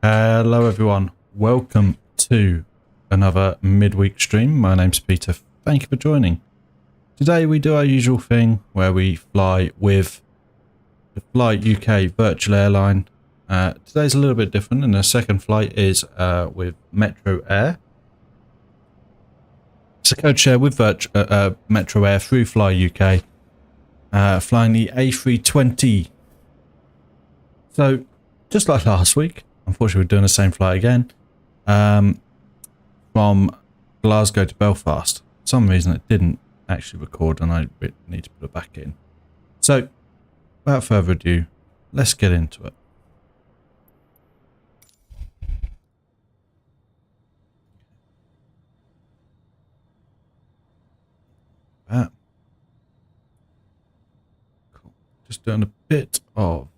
Hello everyone, welcome to another midweek stream. My name's Peter, thank you for joining. Today we do our usual thing where we fly with the Fly UK virtual airline. Today's a little bit different, and the second flight is with Metroair. It's a code share with Metroair through Fly UK, flying the A320. So just like last week, unfortunately we're doing the same flight again, from Glasgow to Belfast. For some reason it didn't actually record and I need to put it back in. So without further ado, let's get into it. Cool. Just doing a bit of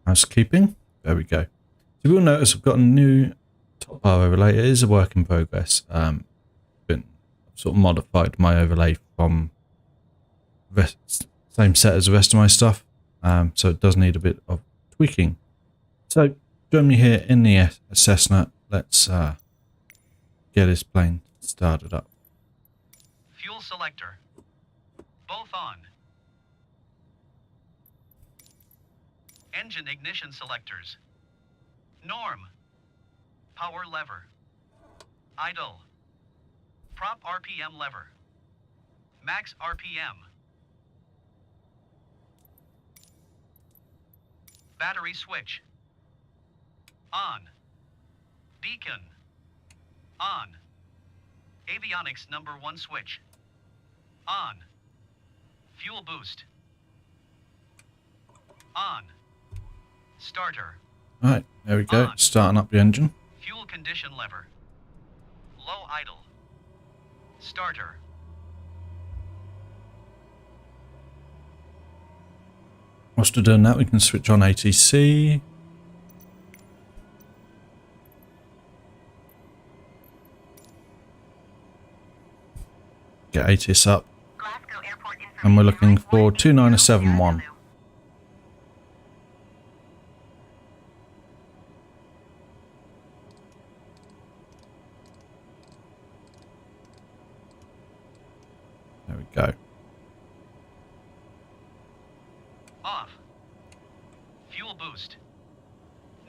housekeeping. There we go. So you will notice I've got a new top bar overlay. It is a work in progress. Been sort of modified my overlay from same set as the rest of my stuff. So it does need a bit of tweaking. So join me here in the Cessna. Let's get this plane started up. Fuel selector. Both on. Engine ignition selectors. Norm. Power lever. Idle. Prop RPM lever. Max RPM. Battery switch. On. Beacon. On. Avionics number 1 switch. On. Fuel boost. On. Starter. Alright, there we go. On. Starting up the engine. Fuel condition lever. Low idle. Starter. Whilst we're doing that, we can switch on ATC. Get ATS up. And we're looking for 2971. There we go. Off. Fuel boost.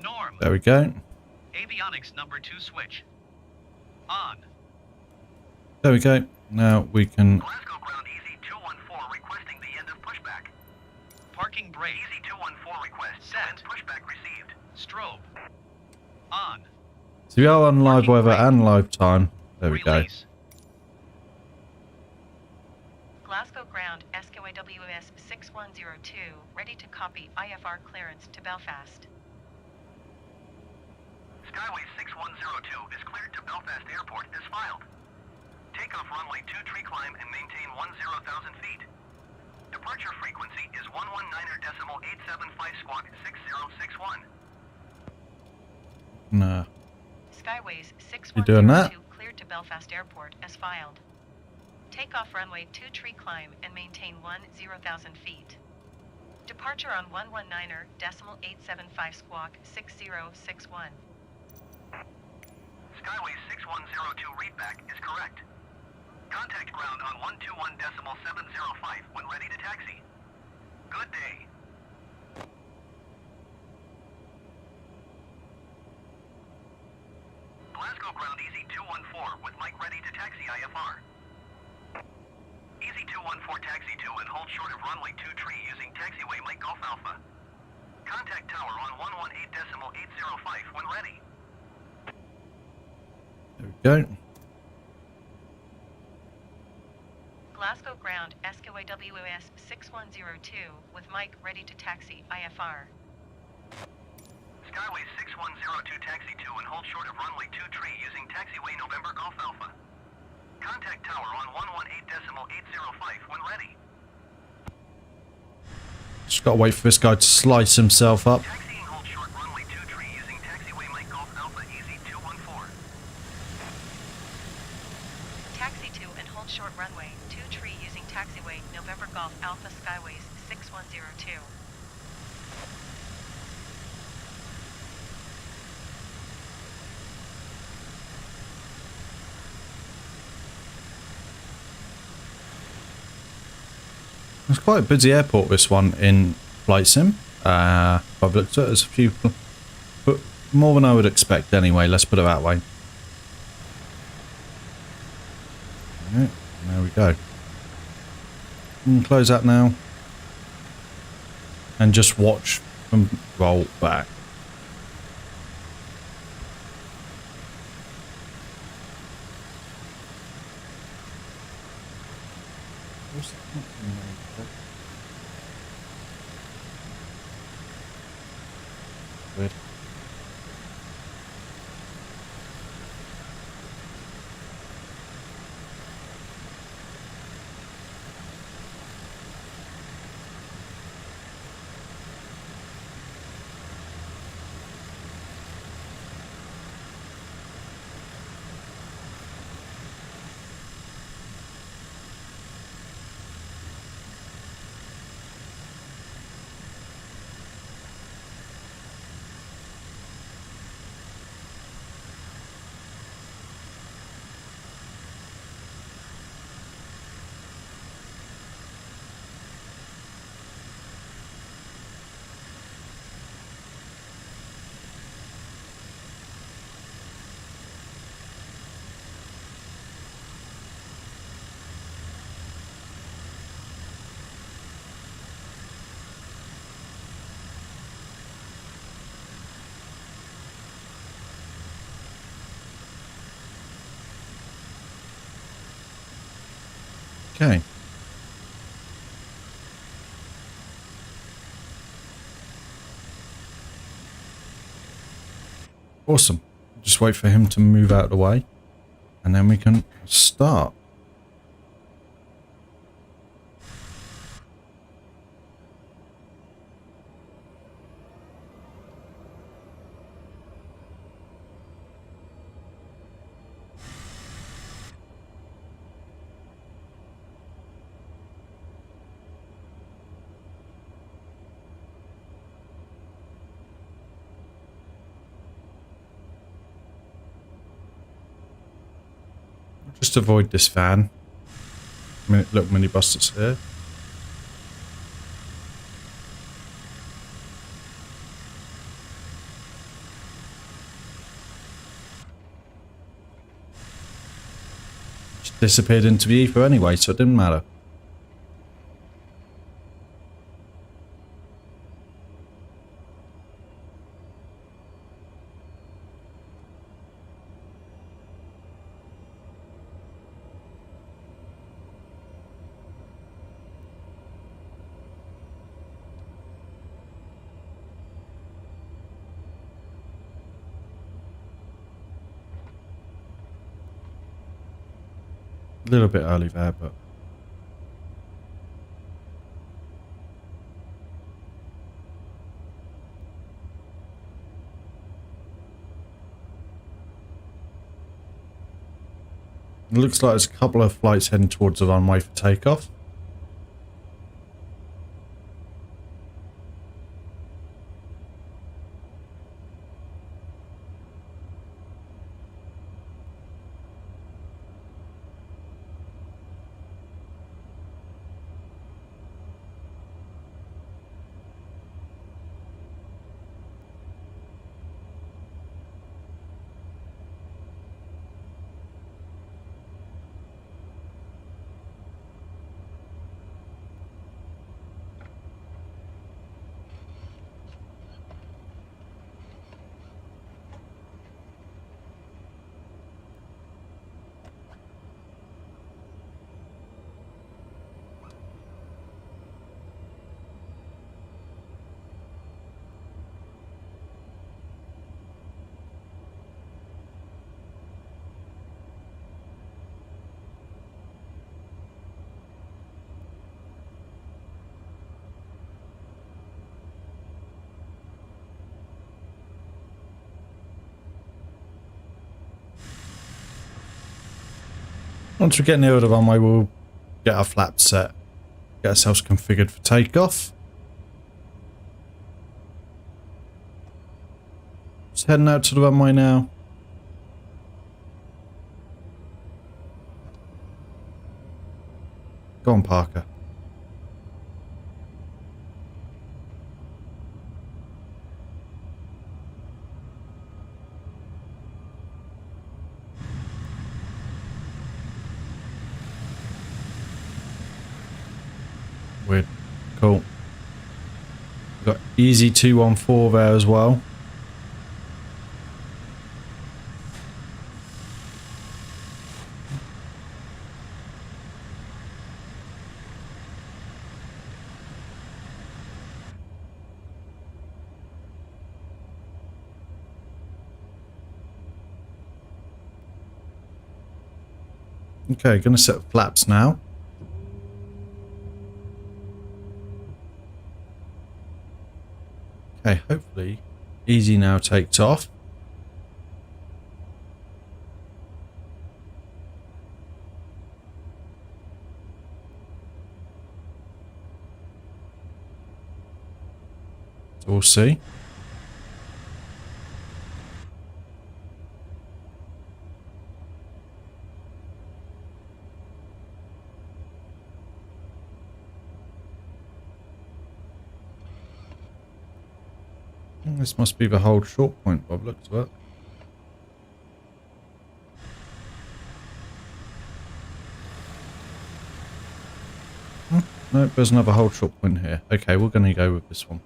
Norm. There we go. Avionics number 2 switch. On. There we go. Now we can. Glasgow ground EZ214 requesting the end of pushback. Parking brake. EZ214 request. Set. Pushback received. Strobe. On. So we are on live weather and live time. There we go. Release. Glasgow ground KEYW 6102, ready to copy IFR clearance to Belfast. Skyway 6102 is cleared to Belfast Airport as filed. Takeoff runway 2 tree climb and maintain 10,000 feet. Departure frequency is 119.875 squawk 6061. Nah. Skyways You doing that? 6102 cleared to Belfast Airport as filed. Takeoff runway 2 tree climb and maintain 10,000 feet. Departure on 119.875 squawk 6061. Skyway 6102 readback is correct. Contact ground on 121.705 when ready to taxi. Good day. Glasgow ground EZ214 with mic ready to taxi IFR. EZ214 taxi 2 and hold short of runway 2 tree using taxiway Mike Golf Alpha. Contact tower on 118.805 when ready. There we go. Glasgow ground KEYW 6102 with mic ready to taxi IFR. Skyway 6102 taxi 2 and hold short of runway 2 tree using taxiway November Golf Alpha. Contact tower on 118.805 when ready. Just gotta wait for this guy to slice himself up. Taxi and hold short runway 2 tree using taxiway Mike Golf Alpha EZ214. Taxi 2 and hold short runway 2 tree using taxiway November Golf Alpha Skyways 6102. It's quite a busy airport, this one, in Flight Sim. I've looked at it, there's a few, but more than I would expect anyway, let's put it that way. Right, there we go. Close that now. And just watch them roll back. Weird. Okay. Awesome. Just wait for him to move out of the way and then we can start. Just avoid this van. Little minibus that's here. Just disappeared into the ether anyway, so it didn't matter. A little bit early there, but it looks like there's a couple of flights heading towards the runway for takeoff. Once we get near the runway, we'll get our flaps set, get ourselves configured for takeoff. Just heading out to the runway now. Go on, Parker. Cool. We've got Easy 214 there as well. Okay, gonna set flaps now. Okay, hopefully Easy now takes off. So we'll see. This must be the hold short point, Bob. Looks at it. No, there's another hold short point here. Okay, we're going to go with this one.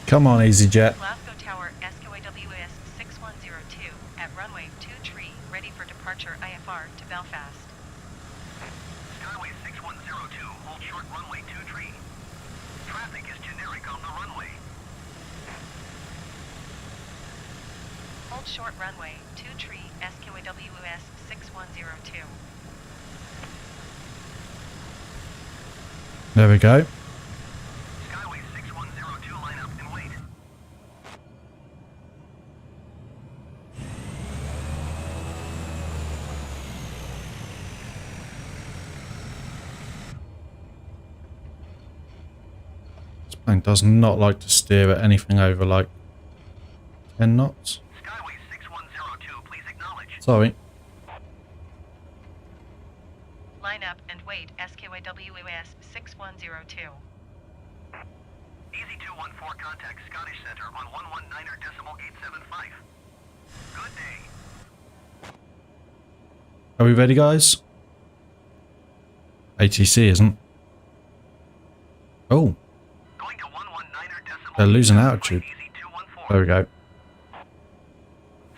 Come on, EasyJet. Glasgow Tower SQAWS 6102 at runway 23, ready for departure IFR to Belfast. Skyway 6102, hold short runway 23. Traffic is generic on the runway. Hold short runway 23, SQAWS 6102. There we go. Skyway 6102, line up and wait. This plane does not like to steer at anything over like 10 knots. Skyway 6102, please acknowledge. Sorry. Line up and wait, SQAWS 6102. Easy 214, contact Scottish Centre on 119.875. Good day. Are we ready, guys? ATC isn't. Oh, Going to 119.875. they're losing altitude. Easy 214. There we go.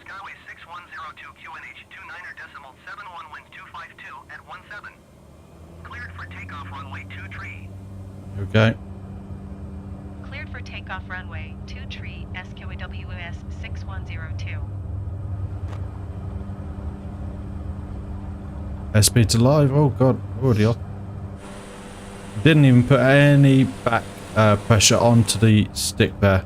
Skyway 6102, QNH 29.71, wind 252 at 17. Cleared for takeoff runway 23. There we go. Cleared for takeoff runway 23, SQAWS 6102. Airspeed to live. Oh god, already off. Didn't even put any back pressure onto the stick there.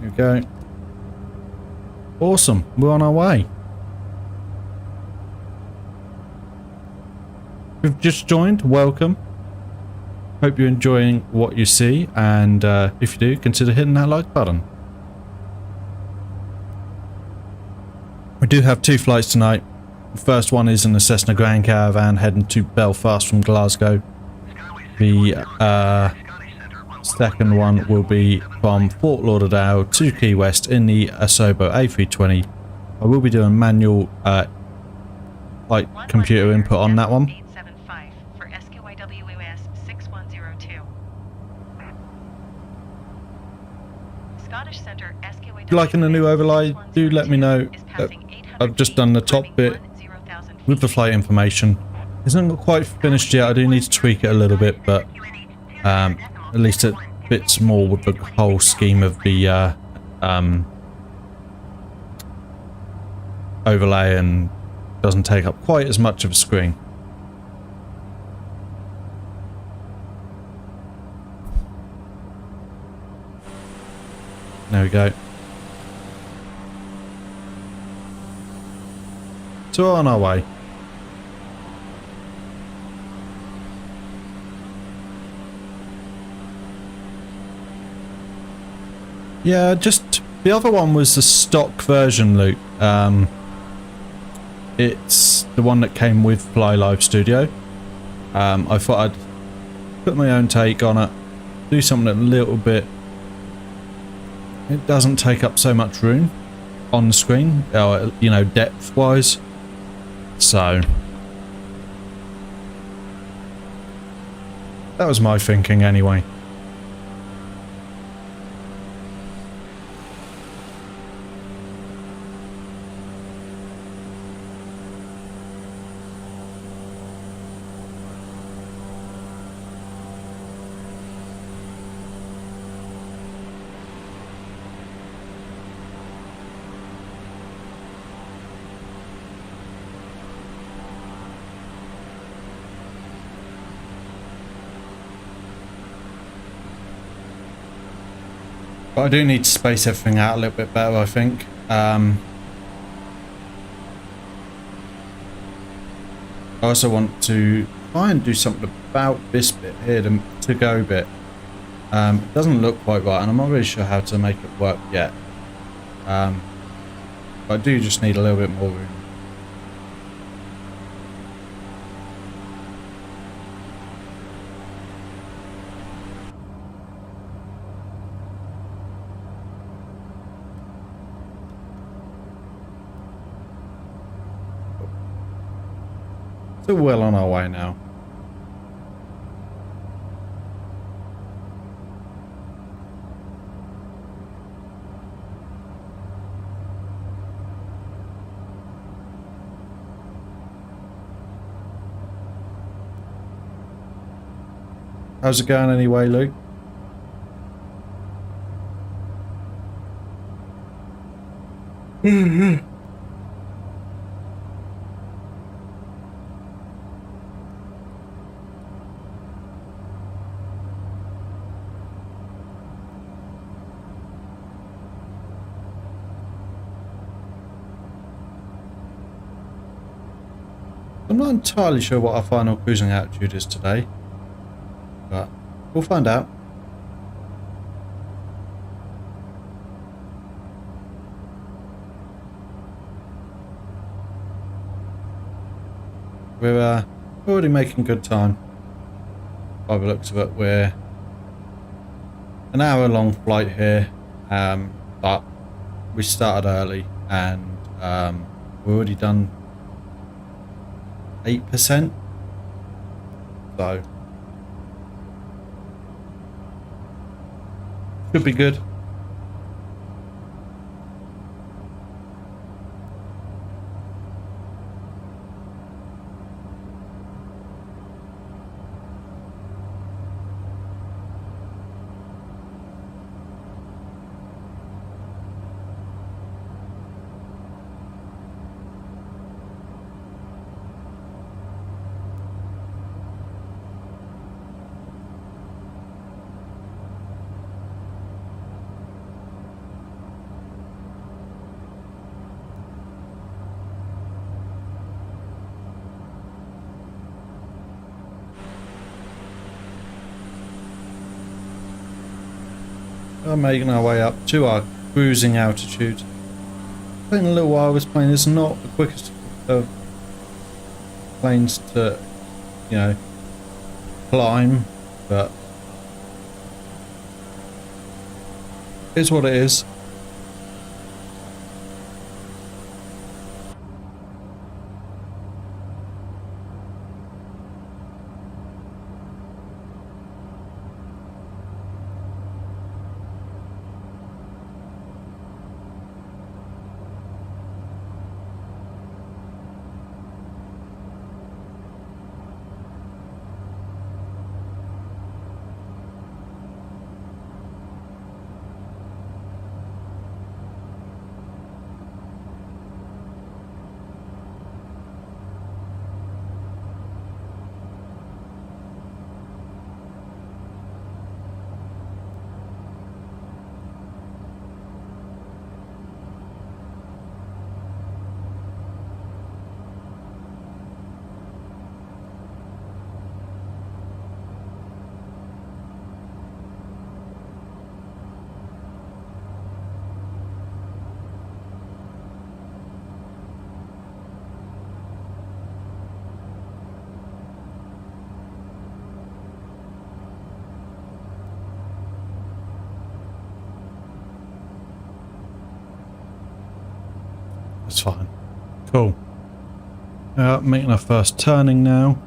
There we go. Awesome, we're on our way. If you've just joined, welcome. Hope you're enjoying what you see, and if you do, consider hitting that like button. We do have 2 flights tonight. The first one is in the Cessna Grand Caravan heading to Belfast from Glasgow. The second one will be from Fort Lauderdale to Key West in the Asobo A320. I will be doing manual flight computer input on that one. 875 for SQAWS 6102. Scottish Centre SQAWS. If you're liking the new overlay, do let me know. I've just done the top bit with the flight information. It's not quite finished yet. I do need to tweak it a little bit, but at least it fits more with the whole scheme of the overlay and doesn't take up quite as much of a screen. There we go. So we're on our way. Yeah, just the other one was the stock version, Luke. It's the one that came with FlyLive Studio. I thought I'd put my own take on it, do something a little bit. It doesn't take up so much room on the screen, or, you know, depth wise. So that was my thinking anyway. But I do need to space everything out a little bit better, I think. I also want to try and do something about this bit here, the to-go bit. It doesn't look quite right, and I'm not really sure how to make it work yet. But I do just need a little bit more room. So well on our way now. How's it going anyway, Luke? I'm not entirely sure what our final cruising altitude is today, but we'll find out. We're already making good time. By the looks of it, we're an hour-long flight here, but we started early, and we're already done 8%, so should be good. We're making our way up to our cruising altitude. Taking a little while. This plane is not the quickest of planes to, you know, climb, but it's what it is. That's fine. Cool. Making our first turning now.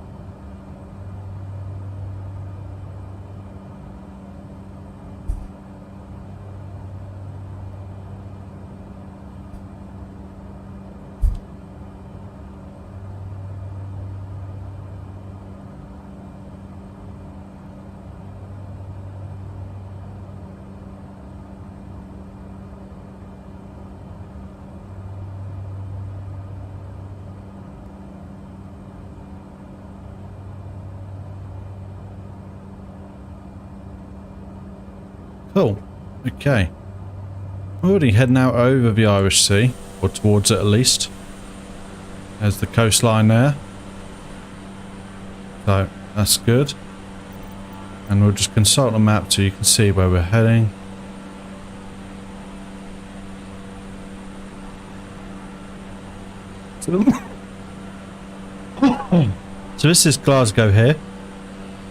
Cool. Okay. Already heading out over the Irish Sea, or towards it at least. There's the coastline there. So that's good. And we'll just consult the map so you can see where we're heading. So this is Glasgow here.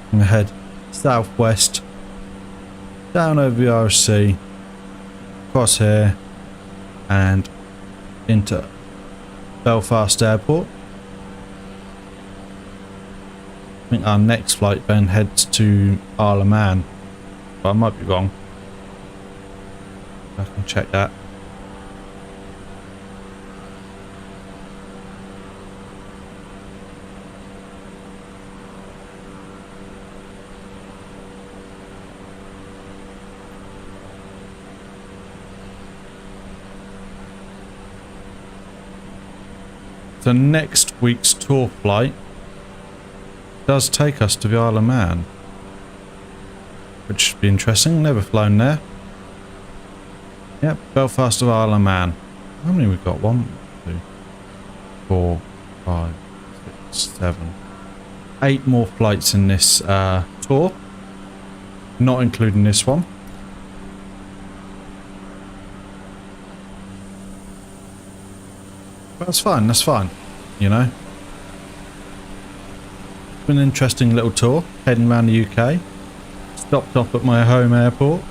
I'm going to head southwest, down over the Irish Sea, across here, and into Belfast Airport. I think our next flight then heads to Isle of Man, but I might be wrong. I can check that. So next week's tour flight does take us to the Isle of Man, which should be interesting. Never flown there. Yep, Belfast to Isle of Man. How many we've got? 1, 2, 4, 5, 6, 7, 8 more flights in this tour, not including this one. That's fine, that's fine, you know. It's been an interesting little tour, heading around the UK. Stopped off at my home airport.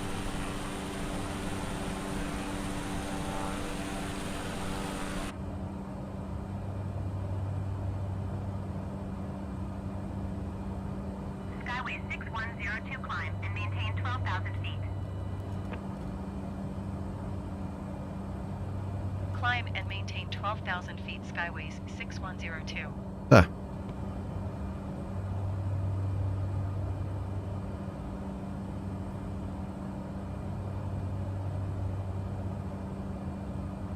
Skyway 6102 climb and maintain 12,000 feet. Climb and maintain 12,000 feet, Skyways 6102. There.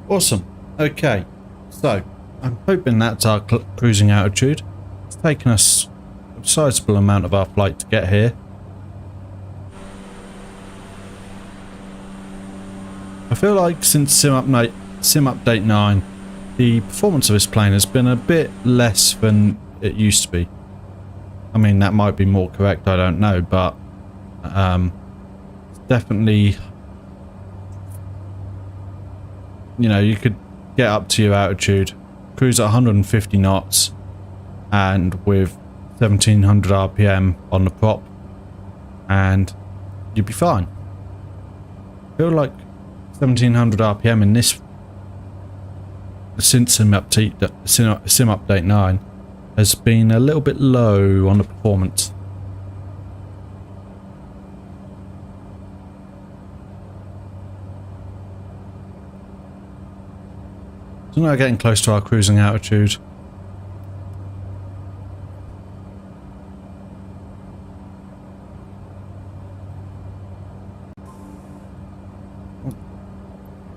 Awesome. Okay. So, I'm hoping that's our cruising altitude. It's taken us a sizable amount of our flight to get here. I feel like since Sim Update 9, the performance of this plane has been a bit less than it used to be. I mean, that might be more correct, I don't know, but definitely, you know, you could get up to your altitude, cruise at 150 knots, and with 1700 RPM on the prop, and you'd be fine. I feel like 1700 RPM in this, since Sim Update 9, has been a little bit low on the performance. So now getting close to our cruising altitude.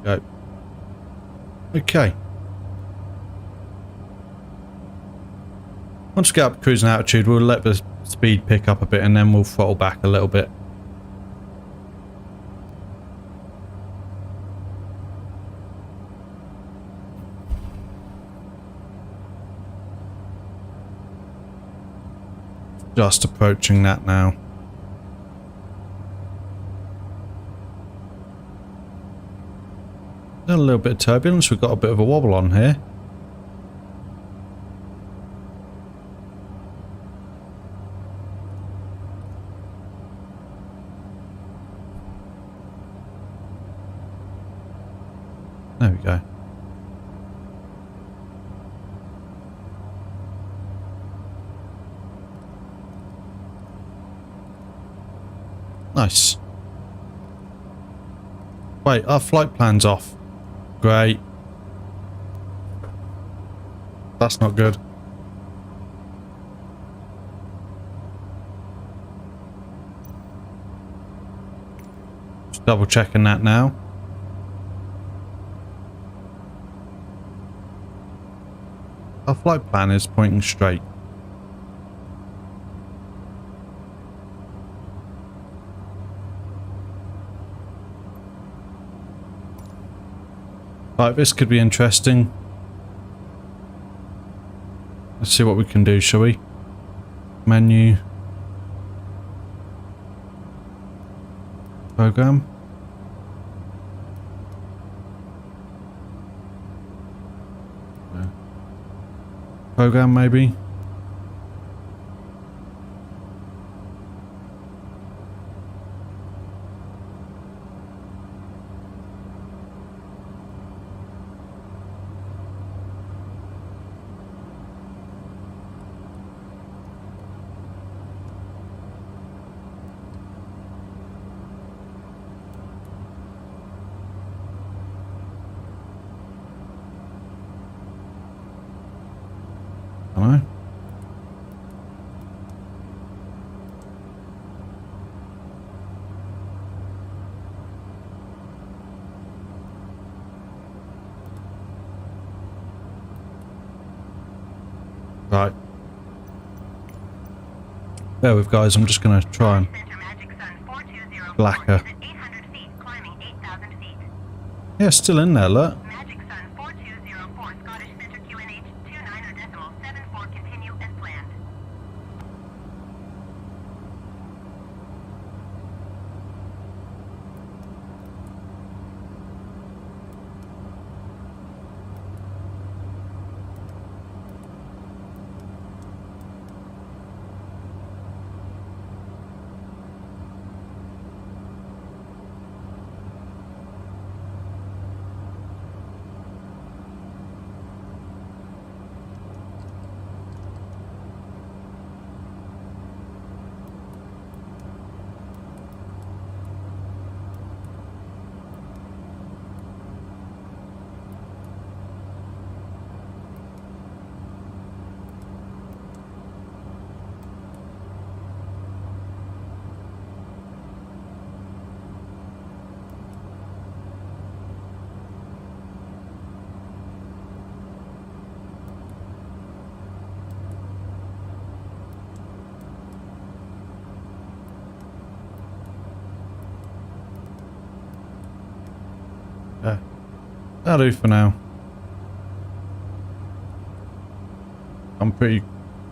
Go. Okay. Once we get up cruising altitude, we'll let the speed pick up a bit and then we'll throttle back a little bit. Just approaching that now. A little bit of turbulence, we've got a bit of a wobble on here. There we go. Nice. Wait, our flight plan's off. Great. That's not good. Just double checking that now. Our flight plan is pointing straight. Right, this could be interesting. Let's see what we can do, shall we? Menu. Program. Program, maybe. Hello? Right. There with guys, I'm just going to try and blacker. Yeah, still in there, look. That'll do for now. I'm pretty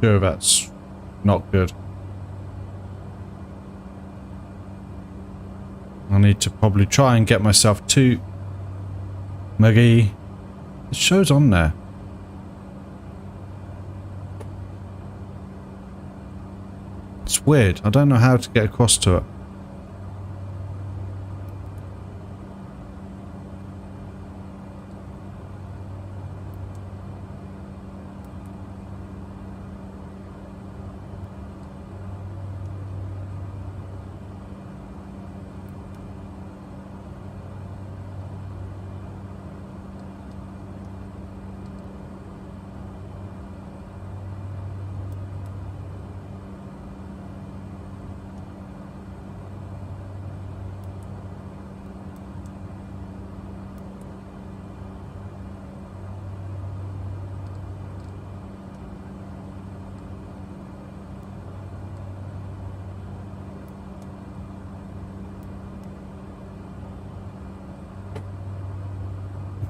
sure that's not good. I need to probably try and get myself to mcdu. It shows on there. It's weird. I don't know how to get across to it.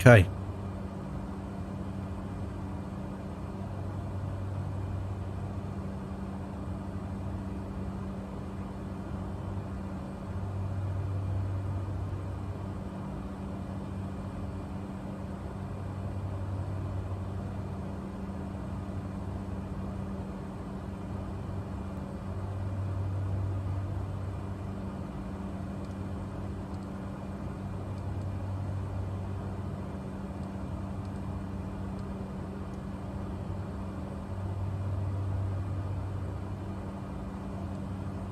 Okay.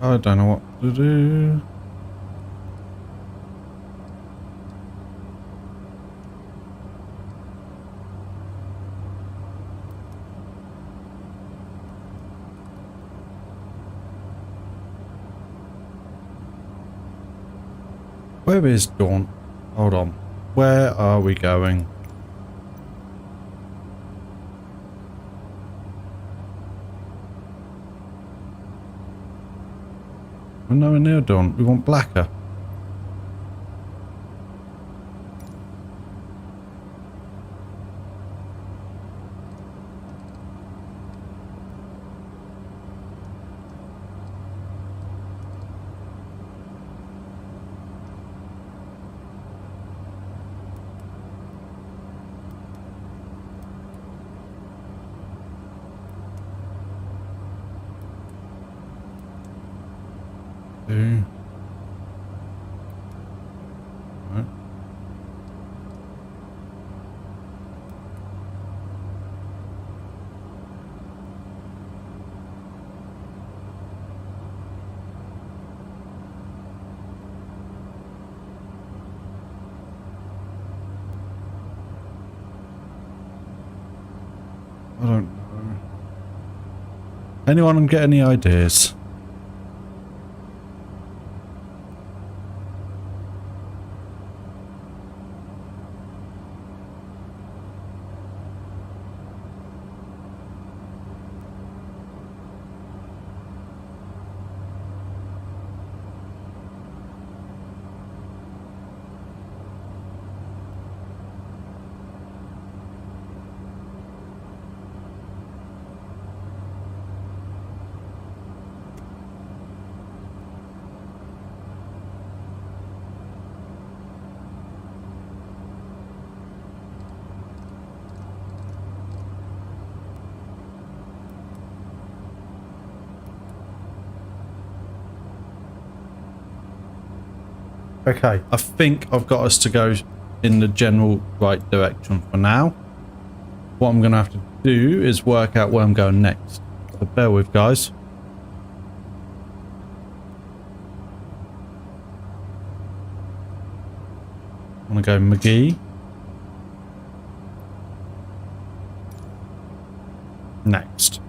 I don't know what to do. Where is Dawn? Hold on. Where are we going? We're nowhere near Dawn. We want Blacker. Right. I don't know. Anyone get any ideas? Okay, I think I've got us to go in the general right direction for now. What I'm going to have to do is work out where I'm going next. So bear with, guys. I want to go McGee. Next.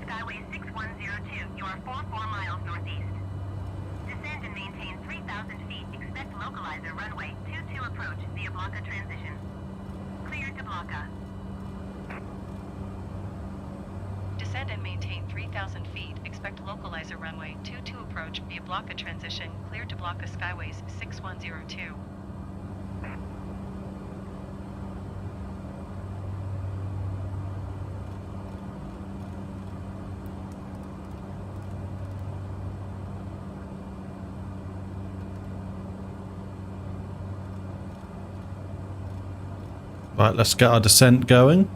Skyway 6102, you are 44 miles northeast. Descend and maintain 3,000 feet. Expect localizer runway 22 approach via Blanca transition. Cleared to Blanca. Descend and maintain 3,000 feet. Expect localizer runway 22 approach via Blanca transition. Cleared to Blanca Skyways 6102. Right, let's get our descent going.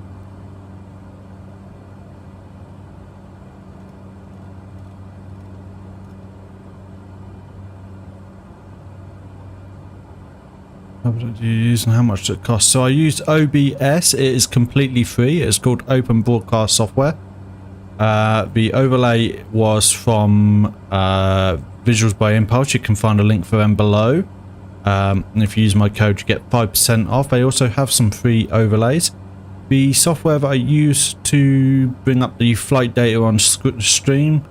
How much do you use and how much does it cost? So I used OBS. It is completely free. It's called Open Broadcast Software. The overlay was from Visuals by Impulse. You can find a link for them below. And if you use my code, you get 5% off. They also have some free overlays. The software that I use to bring up the flight data on stream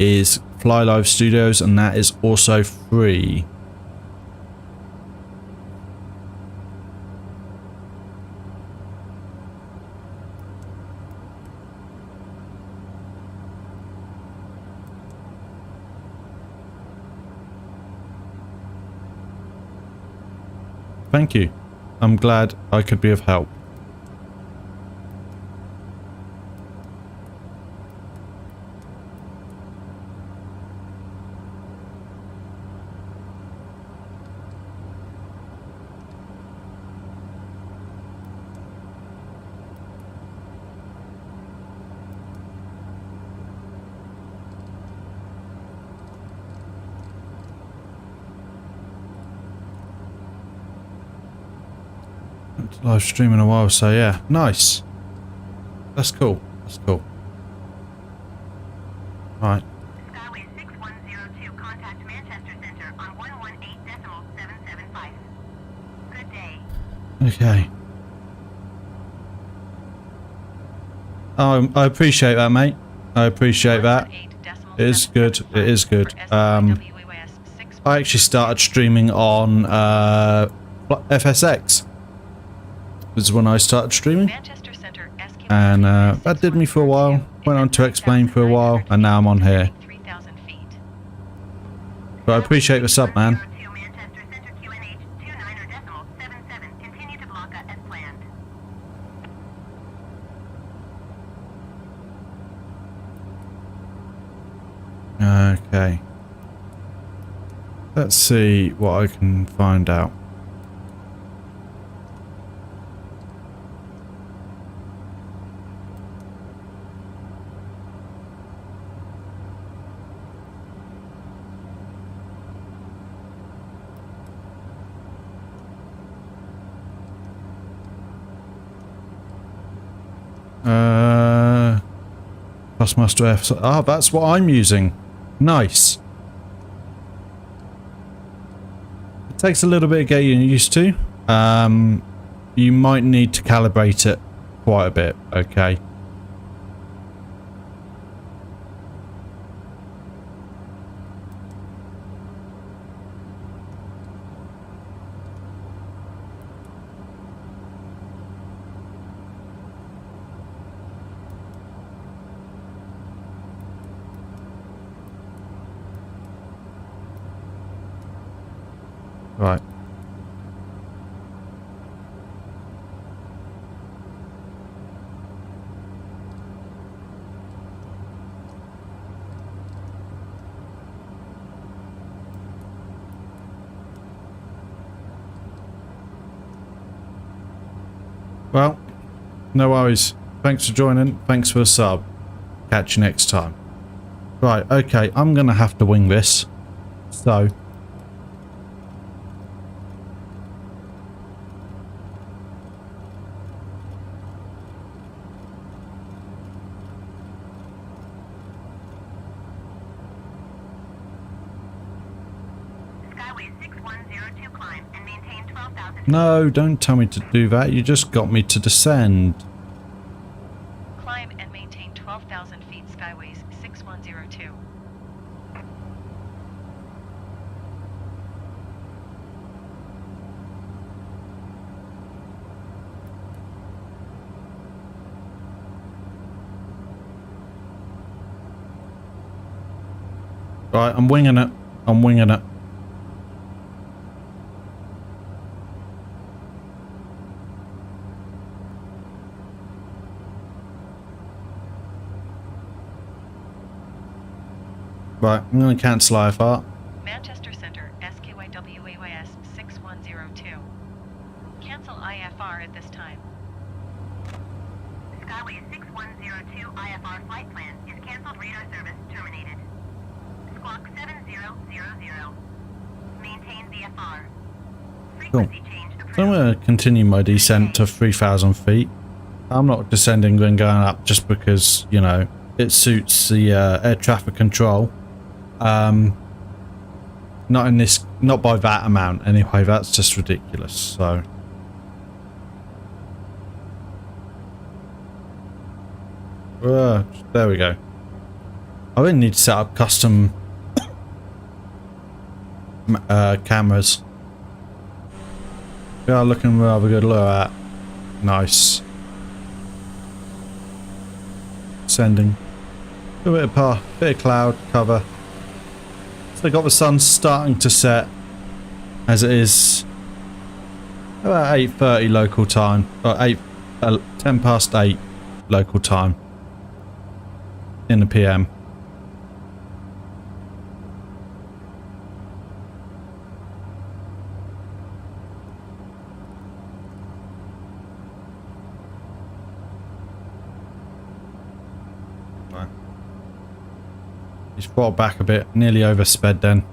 is FlyLive Studios, and that is also free. Thank you. I'm glad I could be of help. haven't live streamed in a while, so yeah, nice. That's cool. That's cool. Right. Skyway 6102, contact Manchester Centre on 118.775. Good day. Okay. I appreciate that, mate. I appreciate that. It is good. It is good. I actually started streaming on FSX. This is when I started streaming. And that did me for a while. Went on to Explain for a while, and now I'm on here. But I appreciate the sub, man. Okay. Let's see what I can find out. Thrustmaster F. Ah, that's what I'm using. Nice. It takes a little bit of getting used to. You might need to calibrate it quite a bit, okay? Right. Well, no worries. Thanks for joining. Thanks for the sub. Catch you next time. Right, okay, I'm gonna have to wing this. So no, don't tell me to do that. You just got me to descend. Climb and maintain 12,000 feet skyways 6102. Right, I'm winging it. I'm winging it. Right, I'm going to cancel IFR. Manchester Centre, SKYW 6102. Cancel IFR at this time. Skyway 6102 IFR flight plan is cancelled. Radar service terminated. Squawk 7000. Maintain VFR. Frequency change approved. So I'm going to continue my descent to 3,000 feet. I'm not descending and going up just because, you know, it suits the air traffic control. Not by that amount anyway. That's just ridiculous. So there we go. I really need to set up custom cameras. They are looking rather good. Look at that. Nice. Sending a bit of path, bit of cloud cover. So got the sun starting to set as it is about 8:30 local time, or 10 past 8 local time in the PM. He's brought back a bit, nearly oversped then.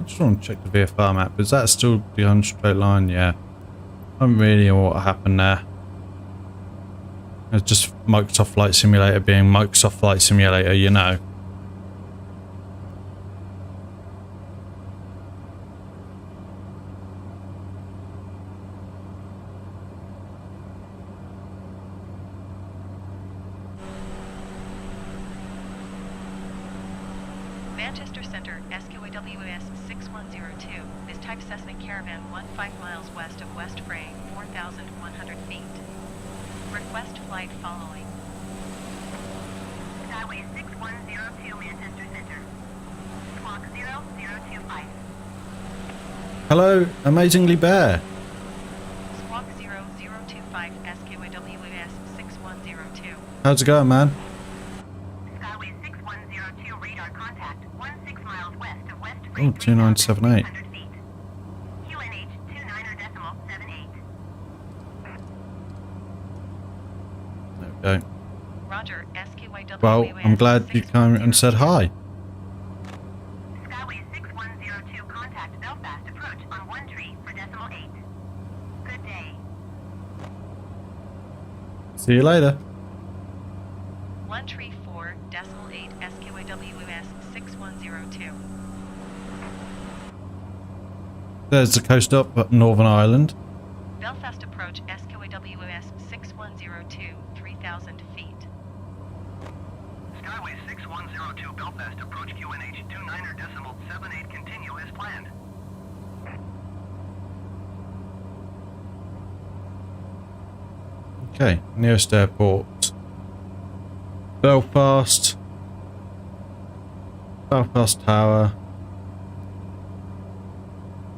I just want to check the VFR map. Is that still the 100 straight line? Yeah. I don't really know what happened there. It's just Microsoft Flight Simulator being Microsoft Flight Simulator, you know. Manchester Center, SQAWS 6102. This type Cessna Caravan 15 miles west of West Frey, 4,100 feet. Request flight following. Skyway 6102 Manchester Center. Clock 0025. Hello, Amazingly Bear. Squawk 0025 SQAWS 6102. How's it going, man? Skyway 6102 radar contact 16 miles west of West Oh, 2978. feet. QNH 29.78. There we go. Roger, SQAWS. Well, I'm glad you came and said hi. Skyway 6102 contact Belfast approach on 1 tree for decimal 8. Good day. See you later. 134.8 SQAWS 6102. There's the coast up Northern Ireland. Belfast approach SQAWS 6102, 3,000 feet. Skyway 6102 Belfast approach QNH 29.78 continue as planned. Okay, nearest airport. Belfast. Belfast Tower.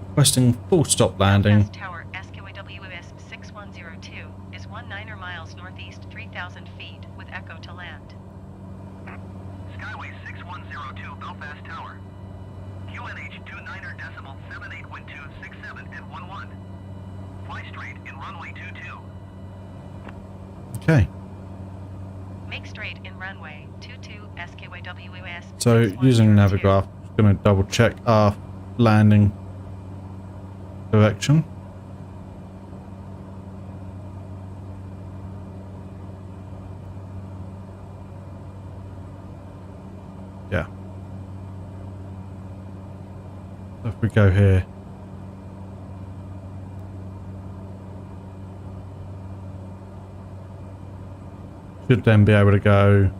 Requesting full stop landing. Belfast Tower SQAWS 6102 is 19 miles northeast, 3,000 feet, with echo to land. Skyway 6102 Belfast Tower. QNH 29.78 wind 267 and 11. Fly straight in runway 22. Okay, Make straight in runway 22 SQAWS. so using 6102. Navigraph, just going to double check our landing direction. Yeah. So if we go here, should then be able to go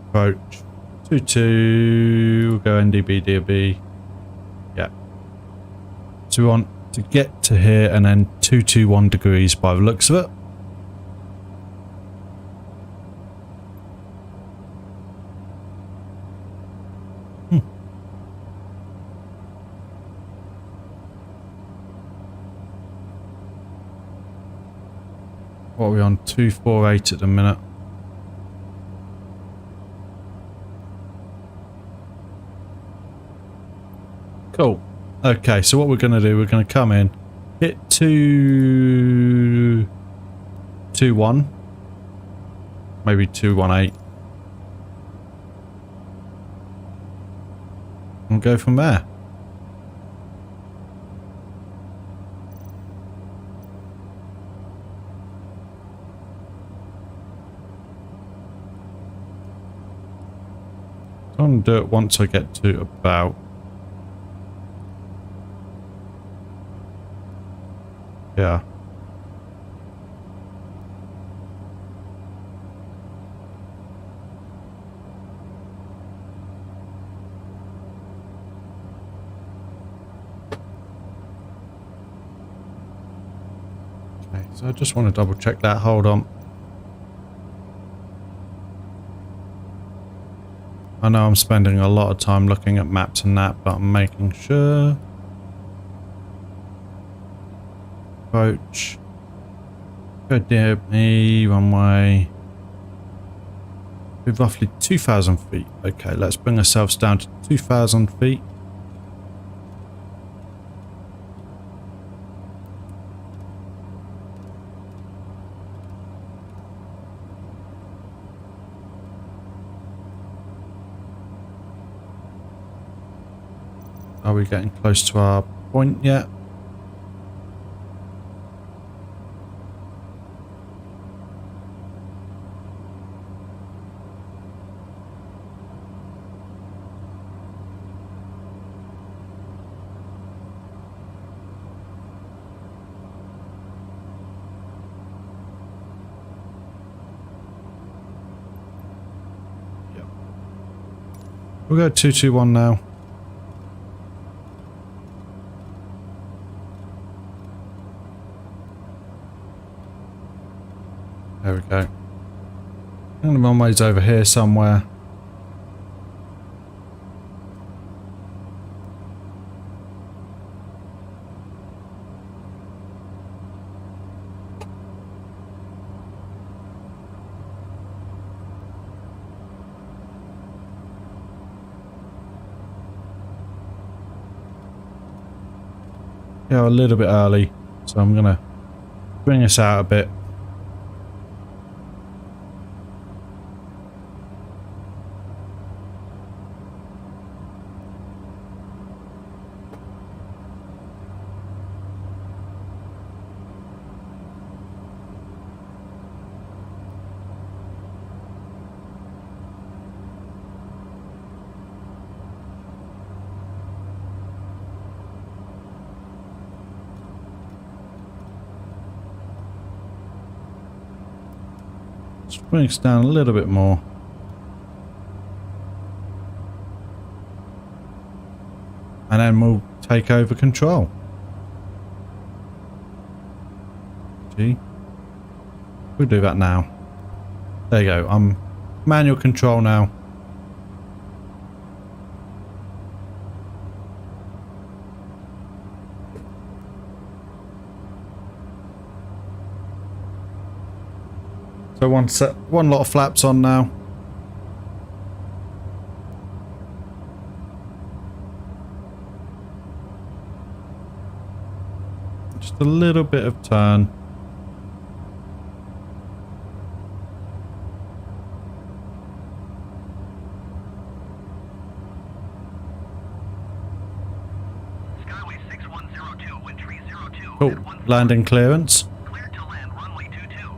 approach 22, we'll go NDB, DB. Yeah. So we want to get to here and then 221 degrees by the looks of it. What are we on? 248 at the minute. Cool. Okay, so what we're going to do, we're going to come in, hit 221, maybe 218, and go from there. I'm going to do it once I get to about, yeah. Okay, so I just want to double check that. Hold on. I know I'm spending a lot of time looking at maps and that, but I'm making sure. Approach. Go near me, runway. Be roughly 2,000 feet. Okay, let's bring ourselves down to 2,000 feet. Are we getting close to our point yet? We'll go 221 now. There we go. And the runway's over here somewhere. Yeah, a little bit early, so I'm gonna bring us out a bit. Bring us down a little bit more. And then we'll take over control. Gee. We'll do that now. There you go. I'm manual control now. So one lot of flaps on now. Just a little bit of turn. Skyway 6102, wind 302. Cool. Landing clearance. Clear to land runway 22.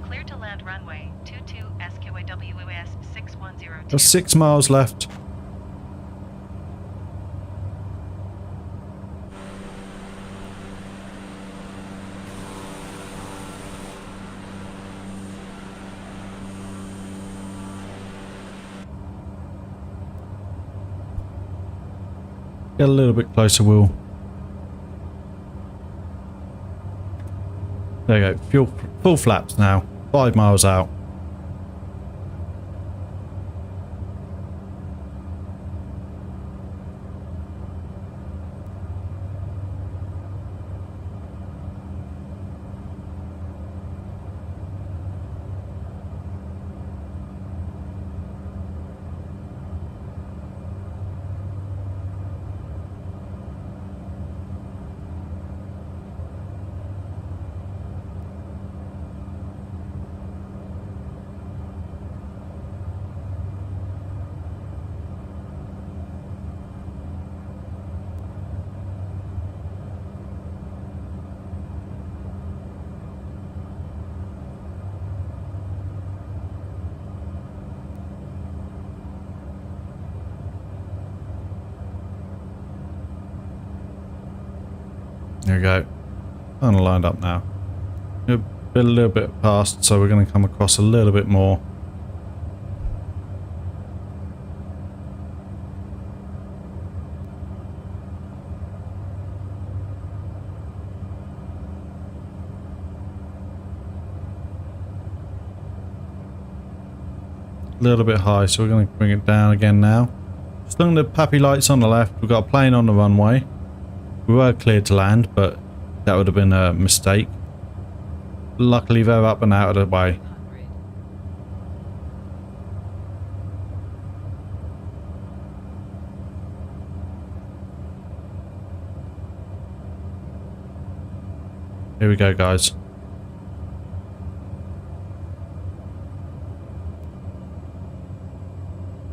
Clear to land runway 22 SQAW 6102. There's 6 miles left. Get a little bit closer, Will. There you go. Full flaps now. 5 miles out. There we go. Kind of lined up now. A little bit past, so we're going to come across a little bit more. A little bit high, so we're going to bring it down again now. Just looking at the pappy lights on the left, we've got a plane on the runway. We were cleared to land, but that would have been a mistake. Luckily they're up and out of the way. Here we go, guys.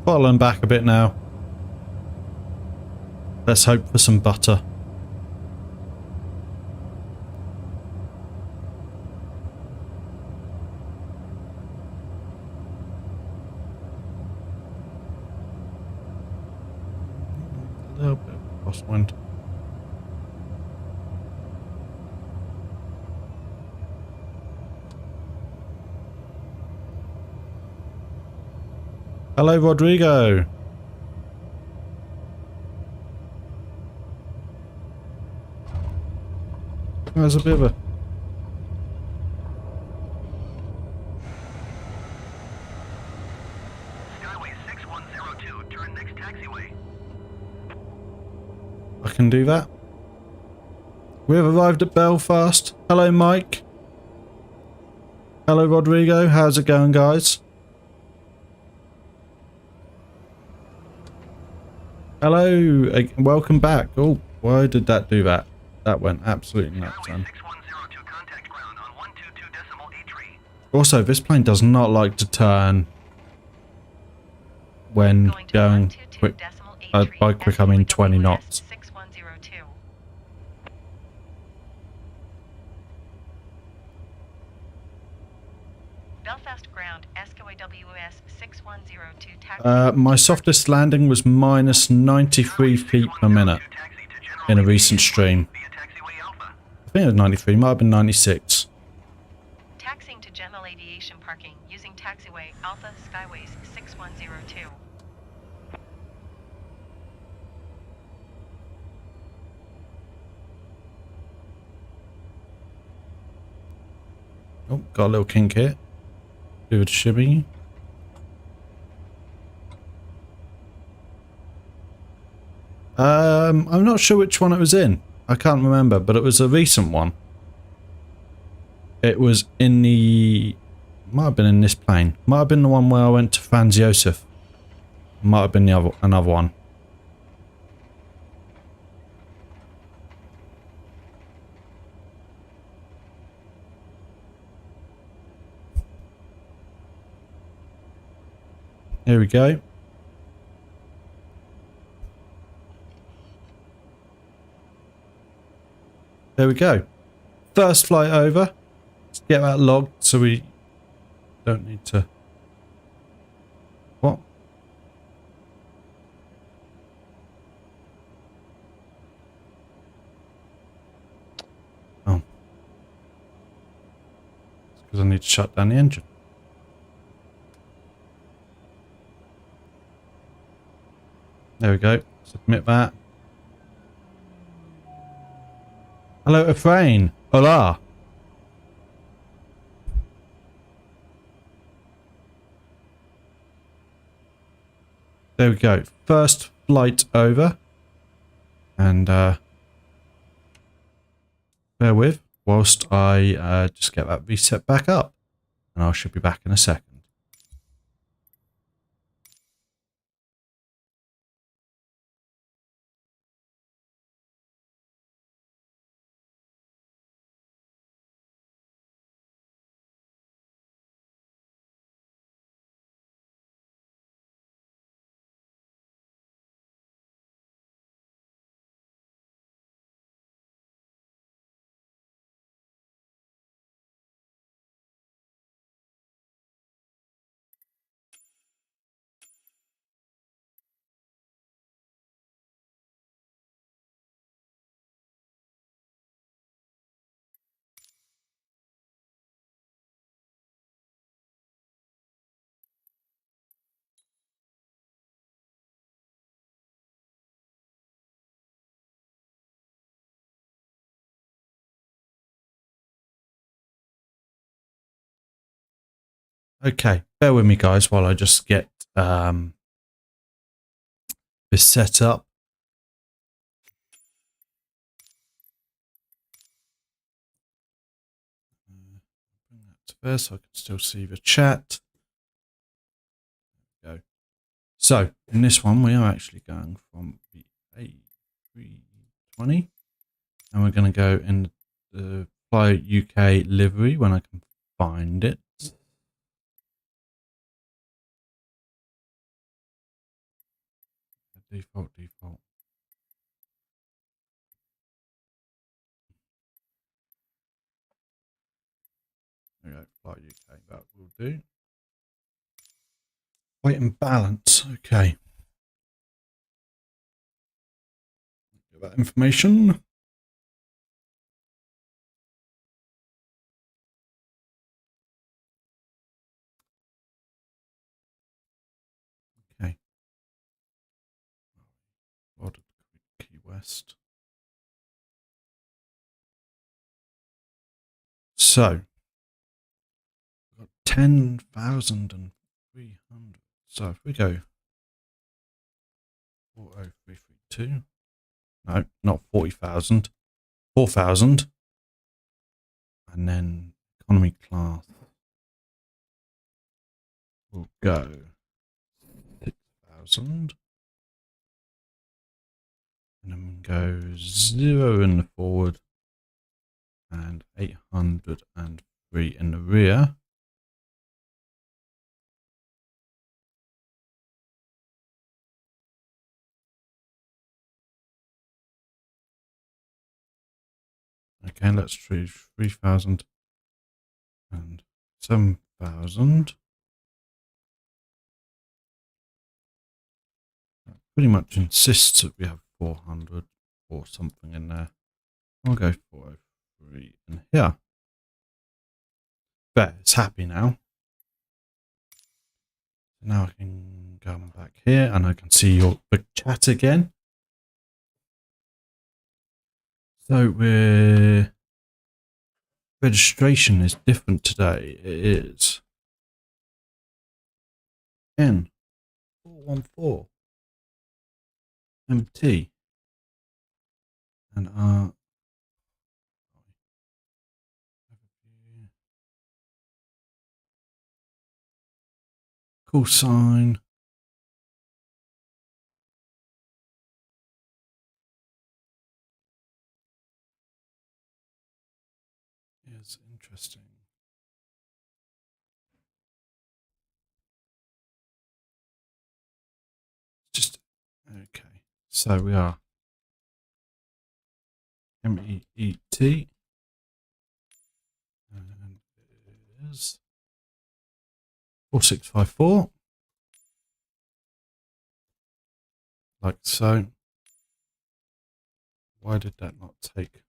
Following back a bit now. Let's hope for some butter. A little bit of crosswind. Hello, Rodrigo. There's a bit of a... Skyway 6102, turn next taxiway. I can do that. We have arrived at Belfast. Hello, Mike. Hello, Rodrigo. How's it going, guys? Hello. Welcome back. Oh, why did that do that? That went absolutely nuts, Skyway man. 6102, contact ground on 122.83. Also, this plane does not like to turn when going quick. By quick, I mean 20 knots. 6102. Belfast ground, SKYWS 6102 taxi. My softest landing was minus 93 feet per minute in a recent stream. Via taxiway Alpha. I think it was 93, might have been 96. Taxiing to general aviation parking using taxiway Alpha Skyways 6102. Oh, got a little kink here. Bit of a shimmy. I'm not sure which one it was in. I can't remember, but it was a recent one. It was in the... Might have been in this plane. Might have been the one where I went to Franz Josef. Might have been the another one. Here we go. There we go. First flight over. Let's get that logged so we don't need to... What? Oh. It's because I need to shut down the engine. There we go. Submit that. Hello, Efrain. Hola. There we go. First flight over. And bear with whilst I just get that reset back up. And I should be back in a second. Okay, bear with me guys while I just get this set up. Bring that to there so I can still see the chat. There we go. So, in this one we are actually going from the A320 and we're going to go in the Fly UK livery when I can find it. Default. There we go, Fly UK, that will do. Weight and balance, okay. Get that information. Okay. Key West. So, we've got 10,300. So if we go 40332, no, not 40,000, 4,000, and then economy class will go 6,000, and then go 0 in the forward and 803 in the rear. Okay, let's choose 3,000 and 7,000. That pretty much insists that we have 400 or something in there. I'll go 403 in here. There, it's happy now. Now I can go back here and I can see your big chat again. So registration is different today. It is N414 MT and call sign. Is interesting. Just okay. So we are MEET and it is 4654, like so. Why did that not take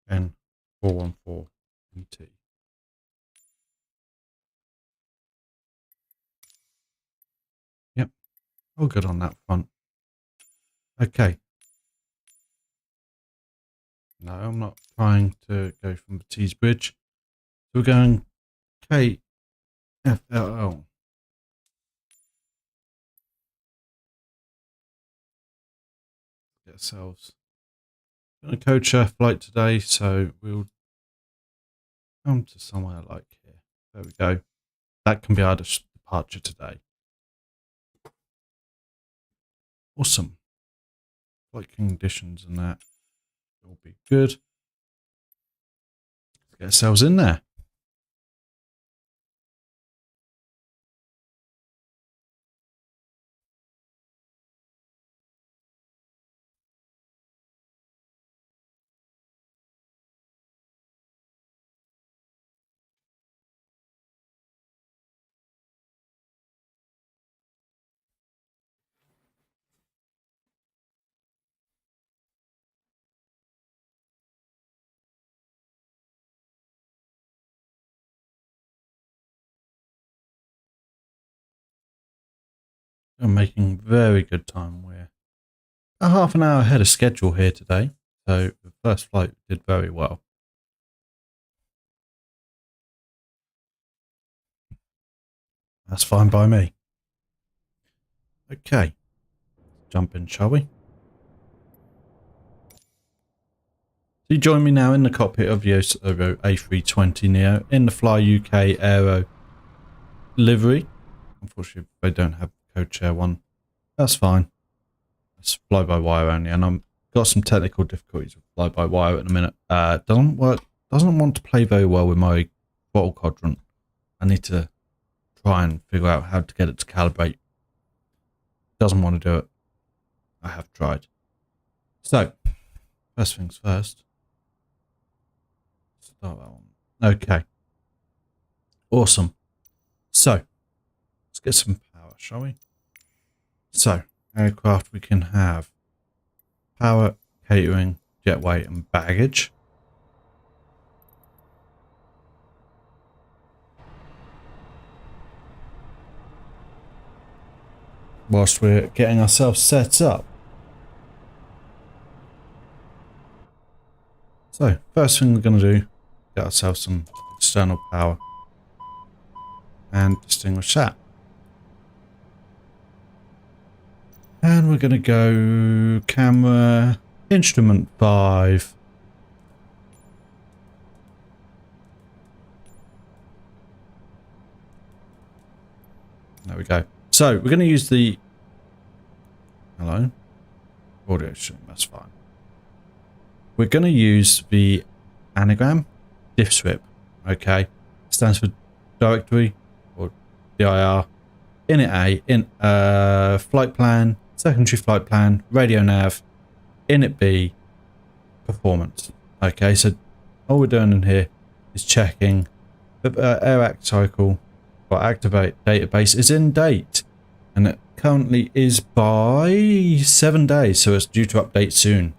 N414 MT? Yep, all good on that front. Okay. No, I'm not trying to go from the Tees Bridge. So we're going KFLL. Get ourselves on a Codeshare flight today, so we'll come to somewhere like here. There we go. That can be our departure today. Awesome. Flight conditions and that will be good. Let's get ourselves in there. We're making very good time. We're a half an hour ahead of schedule here today. So the first flight did very well. That's fine by me. Okay. Jump in, shall we? So you join me now in the cockpit of the Asobo A320neo in the Fly UK Aero livery. Unfortunately, they don't have Codeshare one. That's fine. It's fly-by-wire only, and I've got some technical difficulties with fly-by-wire at the minute. Doesn't want to play very well with my throttle quadrant. I need to try and figure out how to get it to calibrate. Doesn't want to do it. I have tried. So, first things first. Start that one. Okay. Awesome. So let's get some power, shall we? So aircraft, we can have power, catering, jetway and baggage. Whilst we're getting ourselves set up. So first thing we're going to do, get ourselves some external power and distinguish that. And we're going to go camera, instrument 5. There we go. So we're going to use the audio stream, that's fine. We're going to use the anagram diff strip, okay? Stands for directory or DIR, init A, in flight plan, secondary flight plan, radio nav, init B, performance. Okay, so all we're doing in here is checking the air act cycle or activate database is in date, and it currently is by 7 days, so it's due to update soon.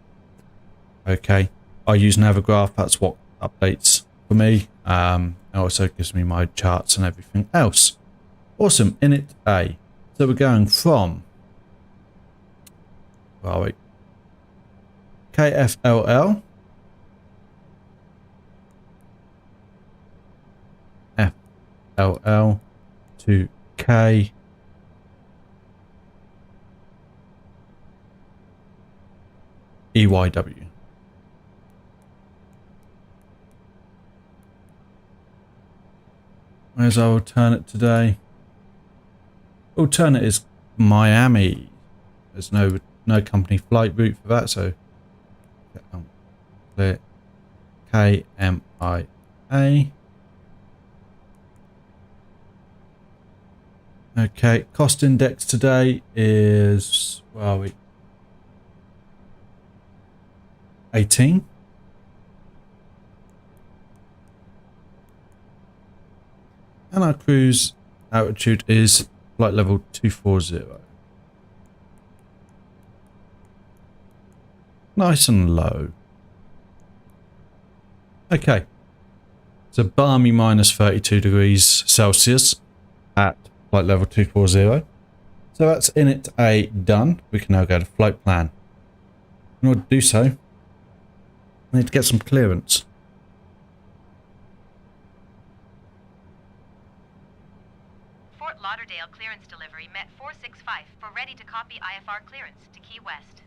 Okay, I use Navigraph, that's what updates for me. It also gives me my charts and everything else. Awesome. Init A. So we're going from, where are we? KFLL, FLL to K EYW. Where's our alternate today? Alternate is Miami. There's no company flight route for that, so clear KMIA. Okay, cost index today is, where are we? 18. And our cruise altitude is flight level 240. Nice and low. Okay. It's a balmy minus 32 degrees Celsius at flight level 240. So that's init A done. We can now go to flight plan. In order to do so, I need to get some clearance. Fort Lauderdale clearance delivery met 465 for ready to copy IFR clearance to Key West.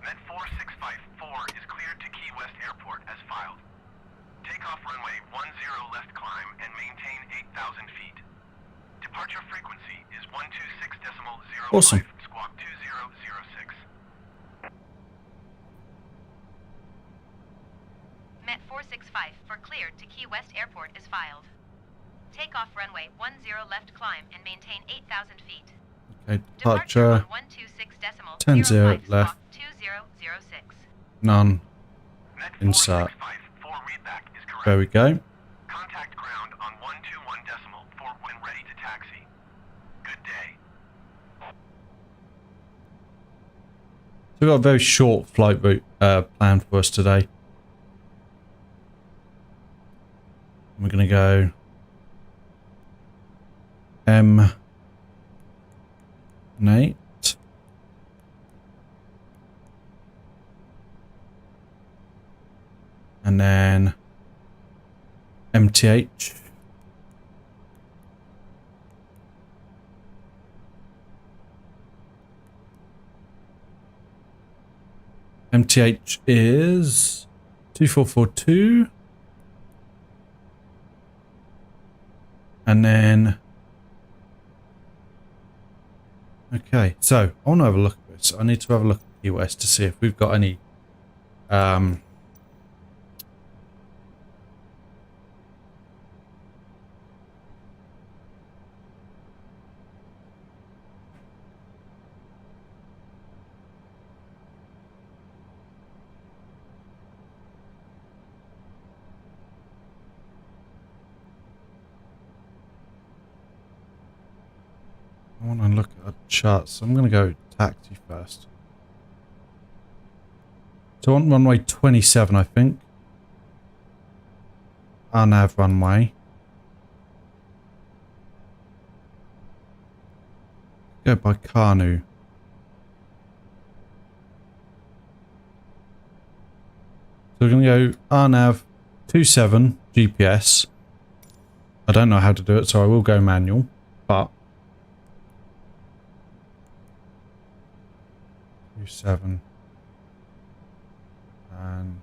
Met 4654 is cleared to Key West Airport as filed. Takeoff runway 10 left climb and maintain 8,000 feet. Departure frequency is 126.05 Awesome. squawk 2006. Met 465 for cleared to Key West Airport is filed. Takeoff runway 10 left climb and maintain 8,000 feet. Okay, Departure departure on 10-0 left. 2006. None. Met Insert. 4654 readback is correct. There we go. Contact ground on 121 decimal for when ready to taxi. Good day. So we've got a very short flight route planned for us today. We're going to go M8 and then MTH. MTH is 2442. And then, okay, so I want to have a look at this. I need to have a look at Key West to see if we've got any I want to look at the charts. So I'm going to go taxi first. So on runway 27, I think. RNAV runway. Go by Kanu. So we're going to go RNAV 27 GPS. I don't know how to do it, so I will go manual, but 27 and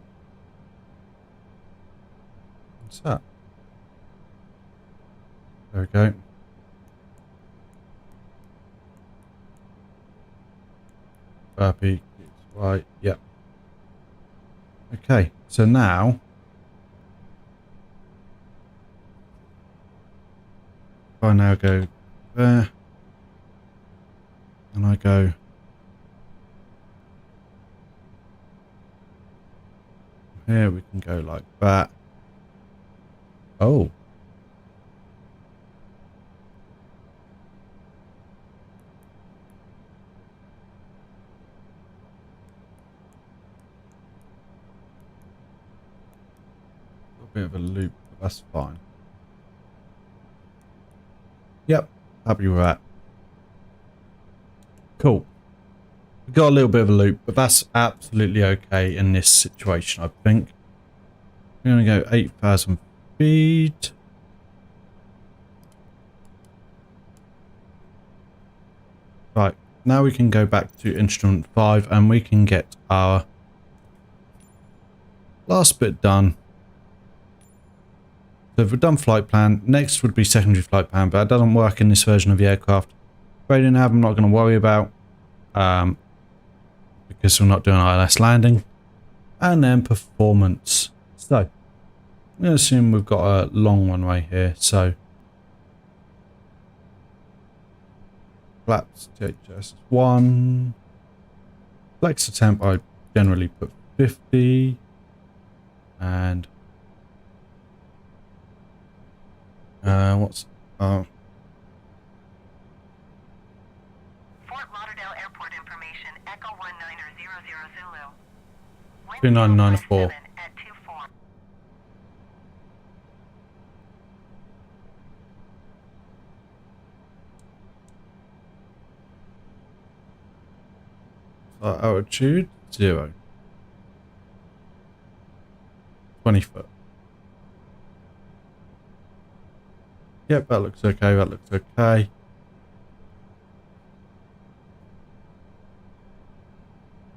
what's that? There we go. Burpee, right, yep. Okay, so now if I now go there and I go here, we can go like that. Oh. A bit of a loop, but that's fine. Yep, happy with that. Cool. We got a little bit of a loop, but that's absolutely okay in this situation, I think. We're going to go 8,000 feet. Right, now we can go back to instrument 5 and we can get our last bit done. So if we've done flight plan, next would be secondary flight plan, but that doesn't work in this version of the aircraft. Radio nav I'm not going to worry about because we're not doing ILS landing. And then performance. So I'm going to assume we've got a long runway here. So flaps THS 1. Flex to temp I generally put 50. And what's Fort Lauderdale Airport information, Echo 1900 Zulu. 2994. At 24. Altitude 0. 20 foot. Yep, that looks okay, that looks okay.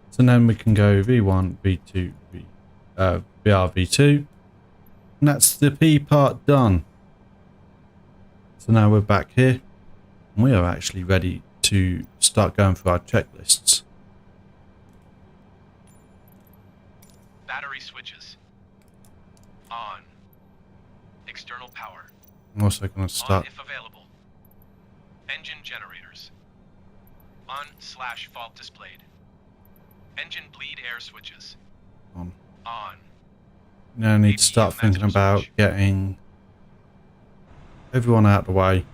So then we can go V1, V2, VR, V2. And that's the P part done. So now we're back here. And we are actually ready to start going through our checklists. Battery switches. On. External power. I'm also going to start. On if available. Engine generators. On/fault displayed. Engine bleed air switches. On. On. Now I need to start APU thinking master about switch. getting everyone out of the way.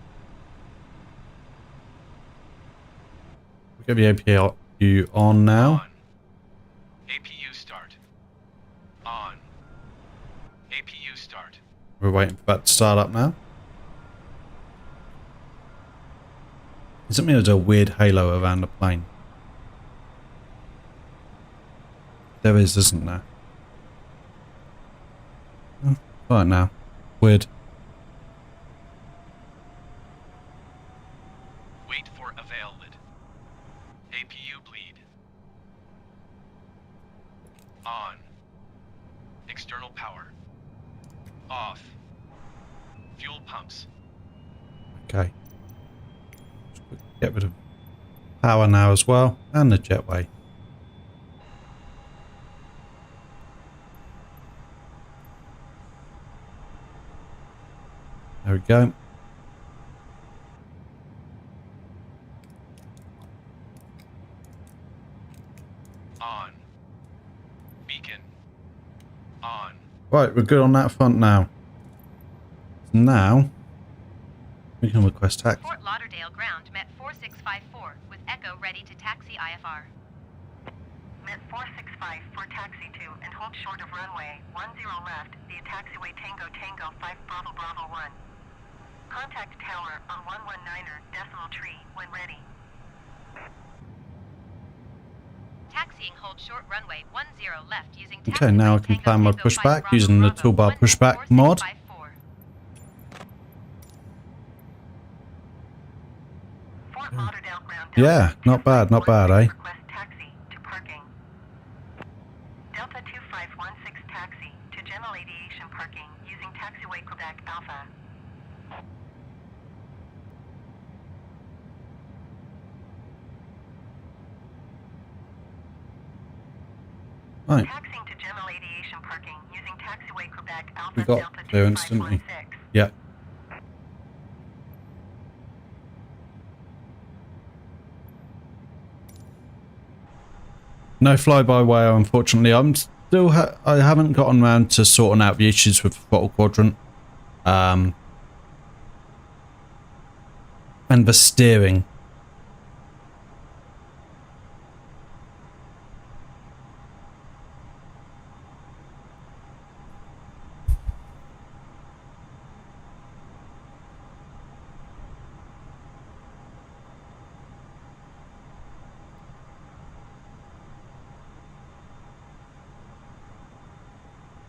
We get the APU on now. On. APU start. On. APU start. We're waiting for that to start up now. Does it mean there's a weird halo around the plane? There is, isn't there? Oh, right now. Weird. Wait for avail lid. APU bleed. On. External power. Off. Fuel pumps. Okay. Get rid of power now as well, and the jetway. There we go. On. Beacon. On. Right, we're good on that front now. Now, We can request taxi. Fort Lauderdale ground met 4654 with Echo ready to taxi IFR. Met 465 for taxi to and hold short of runway 10 left via taxiway Tango Tango 5 Bravo Bravo 1. Contact tower on 119er decimal tree when ready. Taxiing hold short runway 10 left using Okay, now I can plan my pushback using the Toolbar pushback mod. Fort Lauderdale ground. Yeah, not bad, eh? Request taxi to parking. Delta 2516 taxi to general aviation parking using taxiway Quebec Alpha. Right, Taxiing to general aviation parking using taxiway Quebec Alpha we got Delta there instantly. 2516. Yeah. No fly-by-wire, unfortunately. I'm still I haven't gotten around to sorting out the issues with the throttle quadrant, and the steering.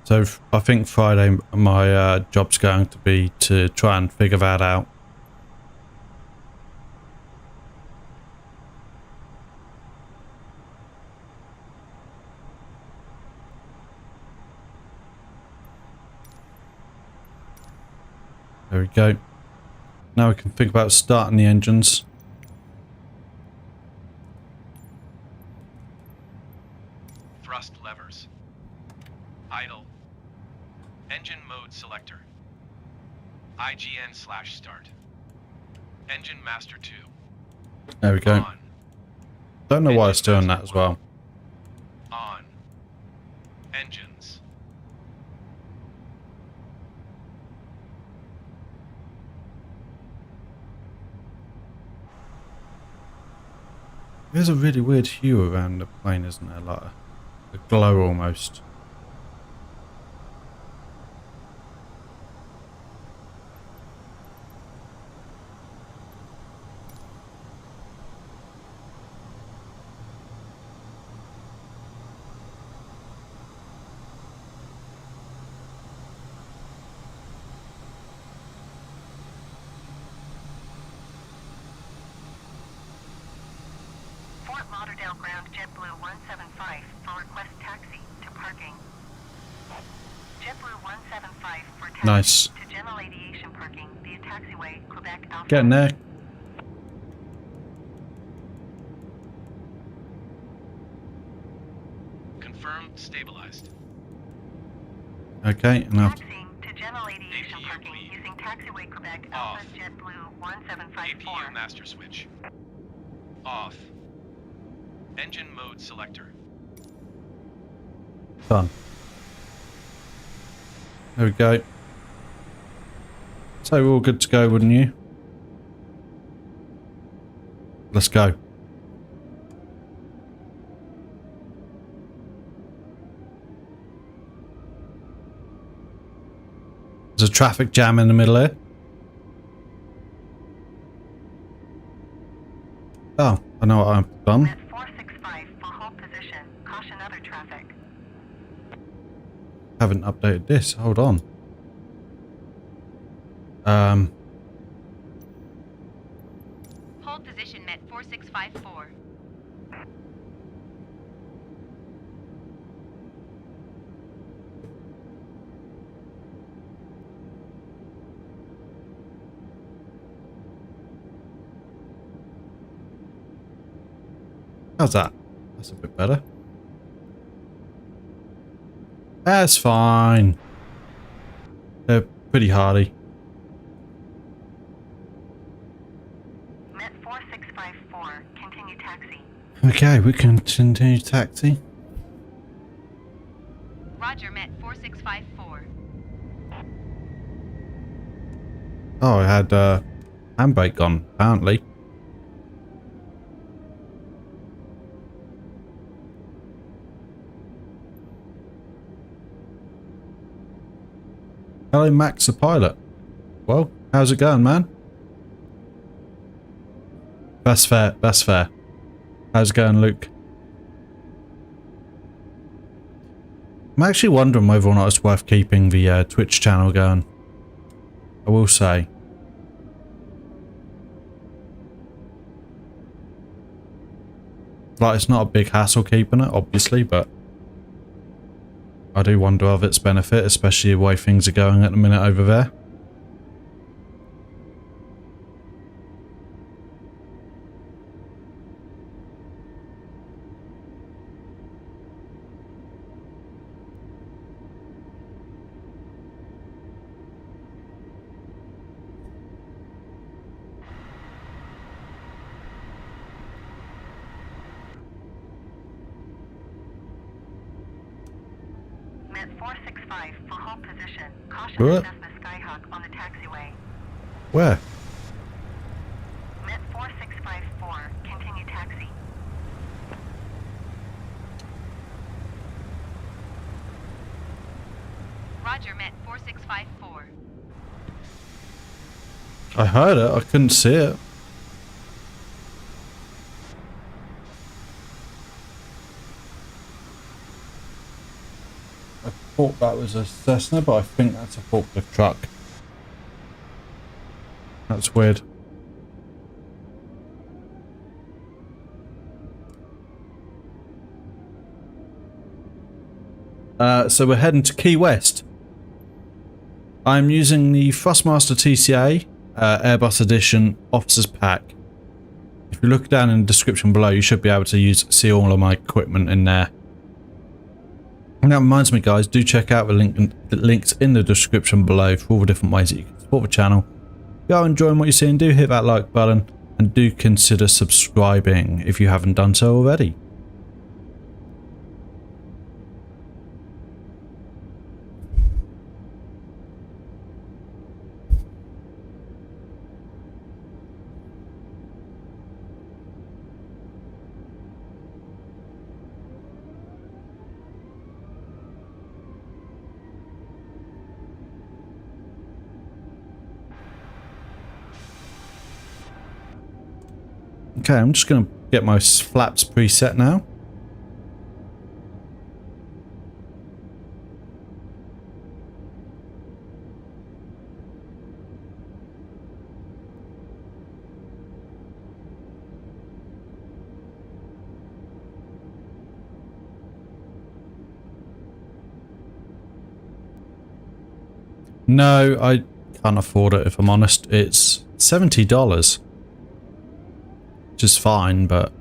So I think Friday my job's going to be to try and figure that out. There we go. Now we can think about starting the engines. Thrust levers. Idle. Engine mode selector. IGN/start. Engine master 2. There we go. On. Don't know why it's doing that as well. On. Engines. There's a really weird hue around the plane, isn't there? Like a glow almost. Fort Lauderdale ground JetBlue 175 for request taxi to parking. JetBlue 175 for taxi Nice. to general aviation parking via taxiway Quebec Alpha. Getting there. Confirmed stabilized. Okay, now Taxiing to general aviation APU parking lead. using taxiway Quebec Off. Alpha JetBlue 1754. APU master switch. Off. Engine mode selector. done. There we go. So we're all good to go, wouldn't you? Let's go. There's a traffic jam in the middle here. Oh, I know what I've done. Met 465 for hold position. Caution other traffic. Haven't updated this. Hold on. Hold position met 4654. How's that? That's a bit better. That's fine. They're pretty hardy. Met 4654. Continue taxi. Okay, we can continue taxi. Roger met 4654. Oh, I had handbrake gone, apparently. Hello, Max the pilot. Well, how's it going, man? That's fair, that's fair. How's it going, Luke? I'm actually wondering whether or not it's worth keeping the Twitch channel going. I will say. Like, it's not a big hassle keeping it, obviously, but I do wonder of its benefit, especially the way things are going at the minute over there. Met 465 for hold position. Caution What? Cessna Skyhawk on the taxiway. Where? Met 4654, continue taxi. Roger, Met 4654. I heard it, I couldn't see it. I thought that was a Cessna, but I think that's a forklift truck. That's weird. So we're heading to Key West. I'm using the Thrustmaster TCA Airbus Edition Officer's Pack. If you look down in the description below, you should be able to see all of my equipment in there. And that reminds me, guys, do check out the links in the description below for all the different ways that you can support the channel. If you are enjoying what you're seeing, do hit that like button and do consider subscribing if you haven't done so already. Okay, I'm just going to get my flaps preset now. No, I can't afford it if I'm honest. It's $70. Which is fine, but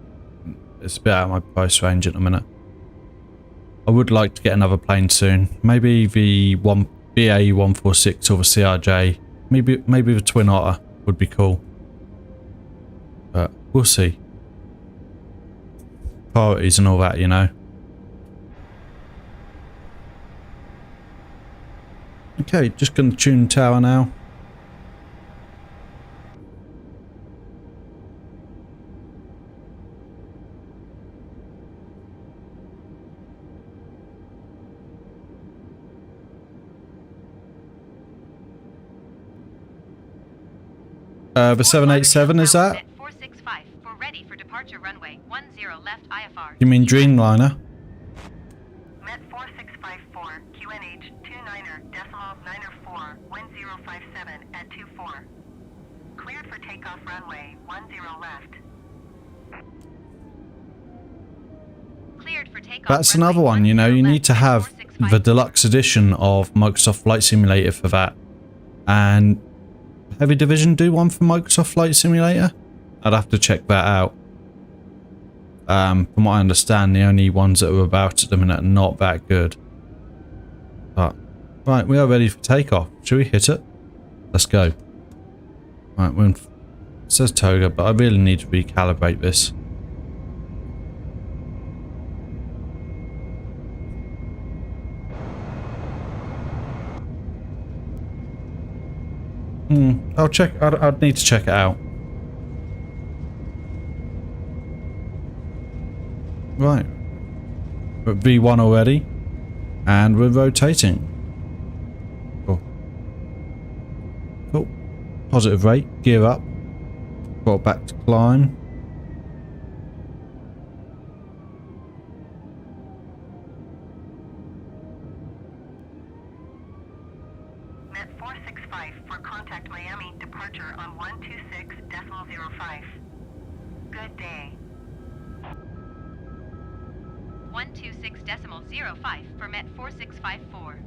it's a bit out of my price range at the minute. I would like to get another plane soon. Maybe the BA146 or the CRJ. Maybe the Twin Otter would be cool. But we'll see. Priorities and all that, you know. Okay, just going to tune the tower now. The 787 is that? 465 for ready for departure runway 10 left IFR. You mean Dreamliner? Met 4654, QNH 29er decimal 94 1057 at 24. Cleared for takeoff runway 10 left. Cleared for takeoff. That's runway another one, you know, 10 you left, need to have 465. the deluxe edition of Microsoft Flight Simulator for that. And Heavy Division do one for Microsoft Flight Simulator? I'd have to check that out. From what I understand, the only ones that are about at the minute are not that good. But, right, we are ready for takeoff. Should we hit it? Let's go. Right, we're in, it says Toga, but I really need to recalibrate this. I'll check. I'd need to check it out. Right. We're at V1 already. And we're rotating. Cool. Cool. Positive rate. Gear up. Got back to climb. Met 465 for contact Miami departure on 126.05. Good day. 126.05 for Met 4654.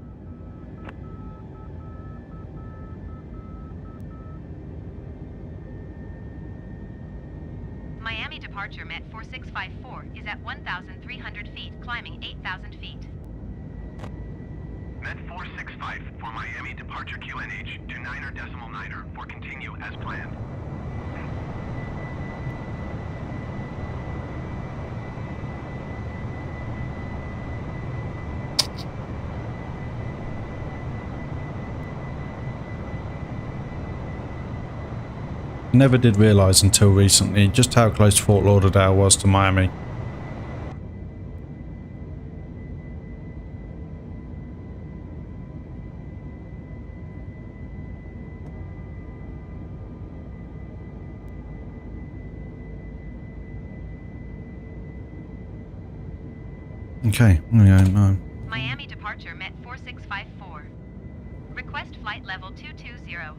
Miami departure Met 4654 is at 1,300 feet, climbing 8,000 feet. Met 465 for Miami departure QNH to 9er for continue as planned. Never did realise until recently just how close Fort Lauderdale was to Miami. Okay, yeah, no. Miami departure Met 4654. Request flight level 220.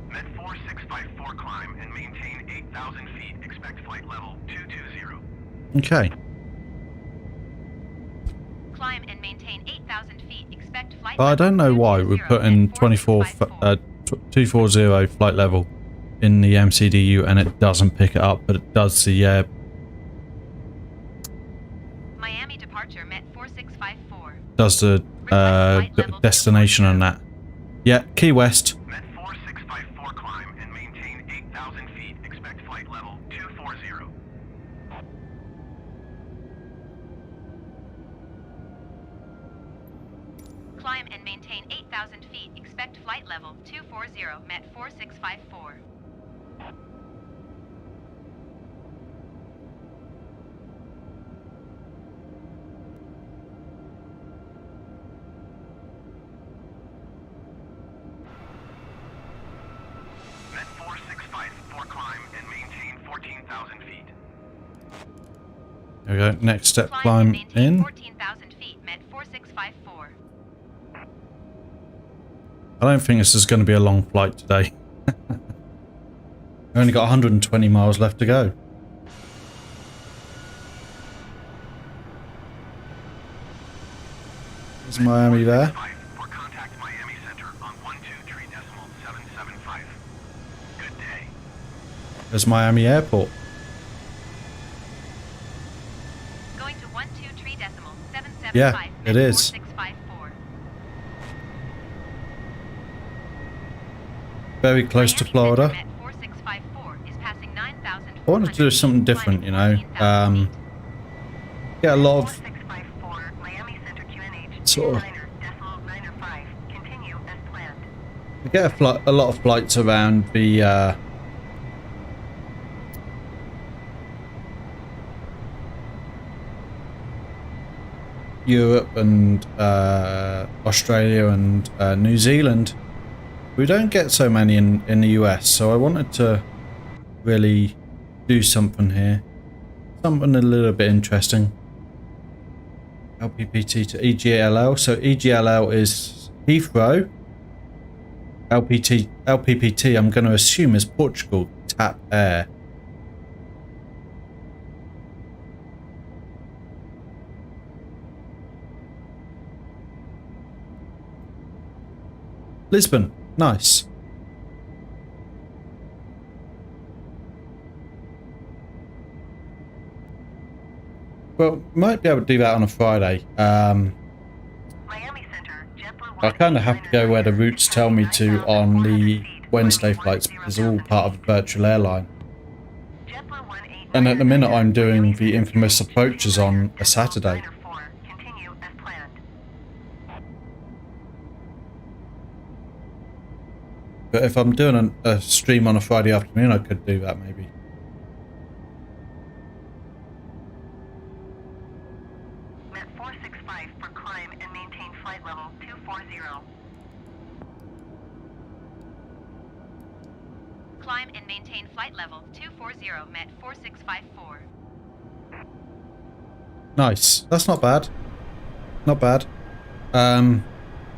Met 4654 climb and maintain 8,000 feet. Expect flight level 220. Okay. Climb and maintain 8,000 feet. Expect flight I don't know why we're putting 240 flight level in the MCDU and it doesn't pick it up, but it does the Miami departure Met 4654. does the destination and that. Yeah, Key West. Met 4654 climb and maintain 8,000 feet. Expect flight level 240. Climb and maintain 8,000 feet. Expect flight level 240. Met 4654. Met 4654 climb and maintain 14,000 feet. There we go. Next step, Climb climb and maintain in. 14,000 feet. Met 4654. I don't think this is going to be a long flight today. We've only got 120 miles left to go. Is Miami there? For contact Miami Center on 123.775. Good day. There's Miami Airport. Going to 123.775. Yeah, it is. 4654. Very close to Florida. Met 4654 is passing 9,000. I wanted to do something different, you know. Get a lot of 4654 Miami Center QNH sort of 9er.95. Continue as planned. I get a lot of flights around the Europe and Australia and New Zealand. We don't get so many in the US, so I wanted to really do something here. Something a little bit interesting. LPPT to EGLL. So EGLL is Heathrow. LPPT I'm going to assume is Portugal. TAP Air. Lisbon. Nice. Well, might be able to do that on a Friday. Miami Center, JetBlue I kind of have to go where the routes tell me to on the Wednesday flights because they're all part of a virtual airline. And at the minute I'm doing the infamous approaches on a Saturday. Continue as planned. But if I'm doing a stream on a Friday afternoon, I could do that maybe. Met 465 for climb and maintain flight level 240. Climb and maintain flight level 240, met 4654. Nice. That's not bad. Not bad.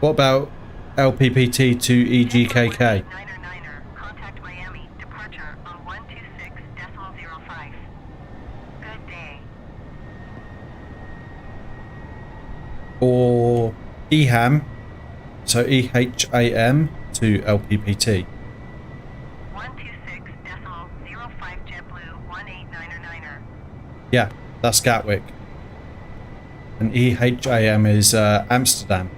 What about LPPT to EGKK? Niner, contact Miami, departure on 126.05. Good day. Or EHAM, so EHAM to LPPT. 126.05 JetBlue 18999. Yeah, that's Gatwick. And EHAM is Amsterdam.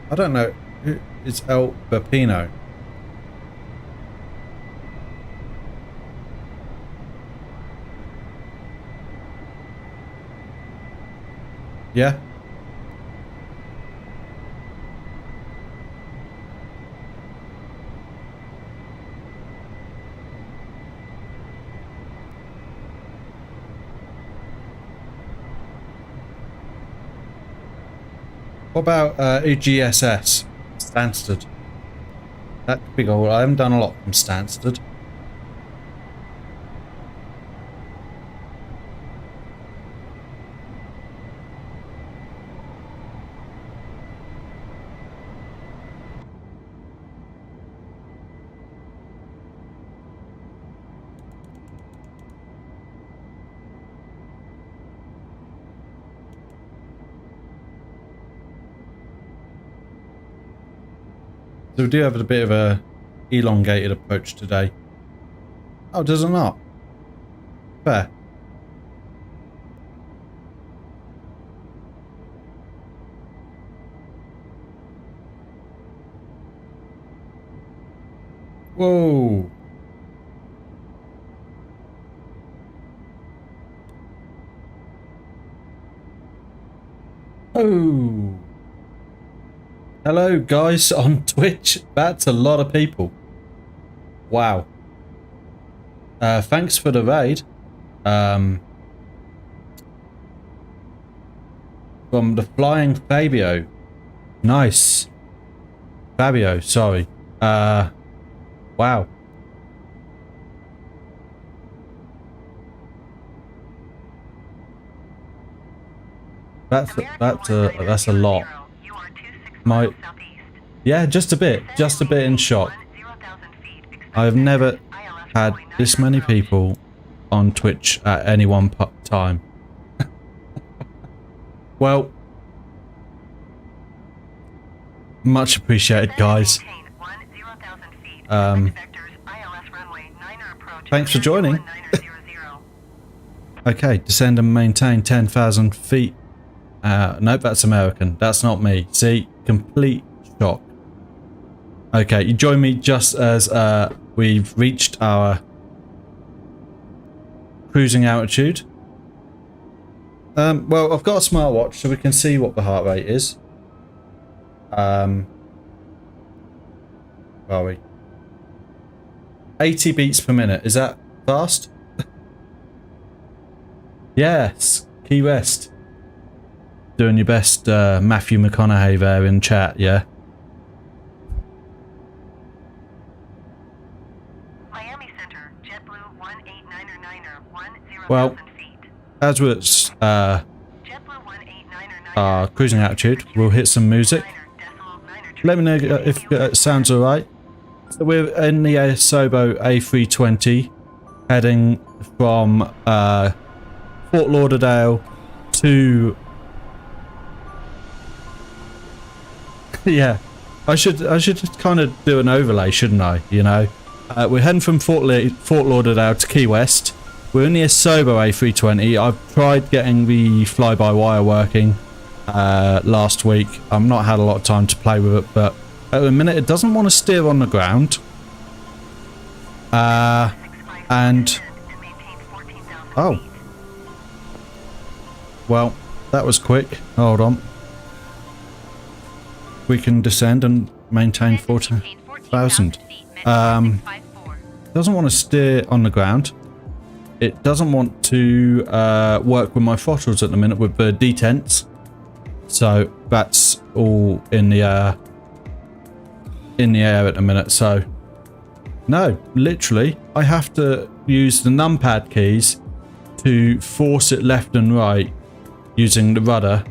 I don't know. Who is El Bapino? Yeah. What about EGSS? Stansted. That could be good. I haven't done a lot from Stansted. So we do have a bit of a elongated approach today. Oh, does it not? Fair. Whoa. Oh. Hello guys on Twitch. That's a lot of people. Wow. Thanks for the raid. From the Flying Fabio. Nice. Fabio, sorry. Wow. That's a lot. Yeah, just a bit in shock. I've never had this many people on Twitch at any one time. Well, much appreciated, guys. Thanks for joining. Okay, descend and maintain 10,000 feet. Nope, that's American. That's not me. See, complete shock. Okay, you join me just as we've reached our cruising altitude. Well, I've got a smartwatch so we can see what the heart rate is. Where are we? 80 beats per minute. Is that fast? Yes, Key West. Doing your best Matthew McConaughey there in chat, yeah? Miami Center, JetBlue 18999, Well, as we're our cruising altitude, we'll hit some music. Let me know if it sounds alright. So we're in the Asobo A320, heading from Fort Lauderdale to... Yeah, I should kind of do an overlay, shouldn't I? You know, we're heading from Fort Lauderdale to Key West. We're in the Asobo A320. I've tried getting the fly-by-wire working last week. I've not had a lot of time to play with it, but at the minute it doesn't want to steer on the ground. And oh, well, that was quick. Hold on. we can descend and maintain 14,000. Doesn't want to steer on the ground. It doesn't want to work with my throttles at the minute with the detents. So that's all in the air at the minute. So no, literally, I have to use the numpad keys to force it left and right using the rudder.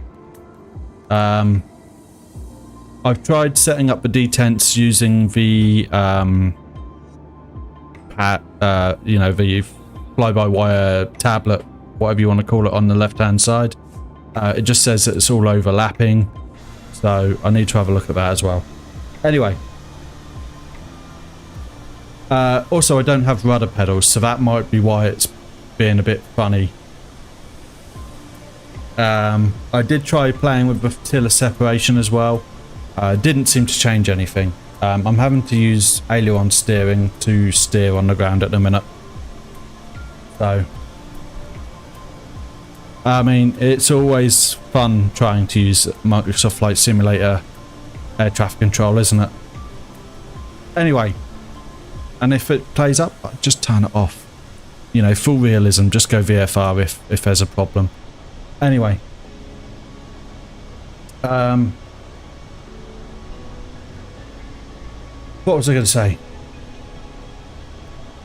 I've tried setting up the detents using the the fly-by-wire tablet, whatever you want to call it, on the left-hand side. It just says that it's all overlapping, so I need to have a look at that as well. Anyway, also I don't have rudder pedals, so that might be why it's being a bit funny. I did try playing with the flotilla separation as well. Didn't seem to change anything. I'm having to use aileron steering to steer on the ground at the minute. So, I mean, it's always fun trying to use Microsoft Flight Simulator air traffic control, isn't it? Anyway, and if it plays up, just turn it off. You know, full realism, just go VFR if there's a problem. Anyway. What was I going to say?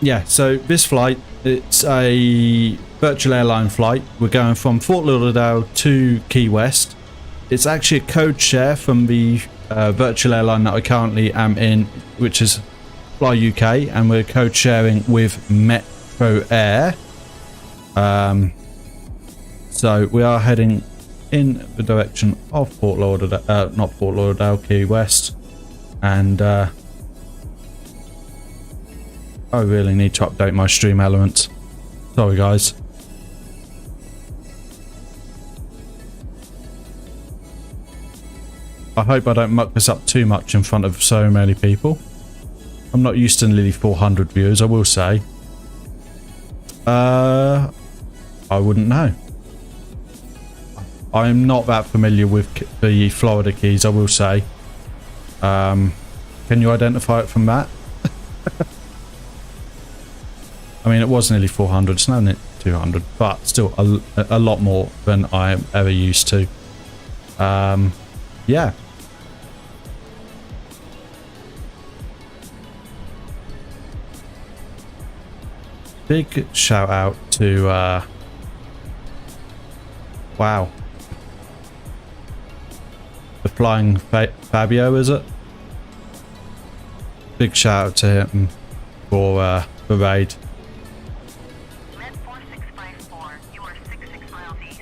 Yeah, so this flight, it's a virtual airline flight. We're going from Fort Lauderdale to Key West. It's actually a code share from the virtual airline that I currently am in, which is Fly UK, and we're code sharing with Metroair. So we are heading in the direction of Fort Lauderdale, not Fort Lauderdale, Key West, and I really need to update my stream elements. Sorry guys. I hope I don't muck this up too much in front of so many people. I'm not used to nearly 400 viewers, I will say. I wouldn't know. I'm not that familiar with the Florida keys, I will say. Can you identify it from that? I mean, it was nearly 400, it's now 200, but still a lot more than I'm ever used to. Yeah. Big shout out to, wow. The Flying Fabio, is it? Big shout out to him for the raid. Met 4654, you are 66 miles east.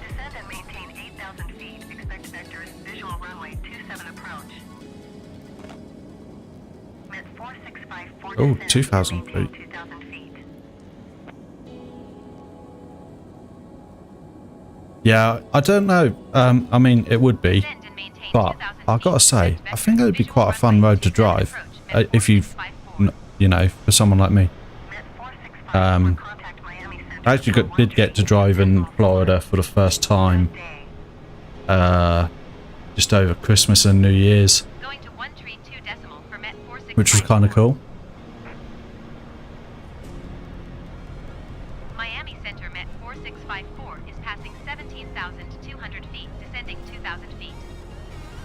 Descend and maintain 8,000 feet. Expect vectors, visual runway 27 approach. Met 4654. Oh, 2,000 feet. 2,000 feet. Yeah, I don't know. I mean, it would be, but I've got to say, I think it would be quite a fun road to drive if you've, you know, for someone like me. I actually did get to drive in Florida for the first time, just over Christmas and New Year's, which was kind of cool.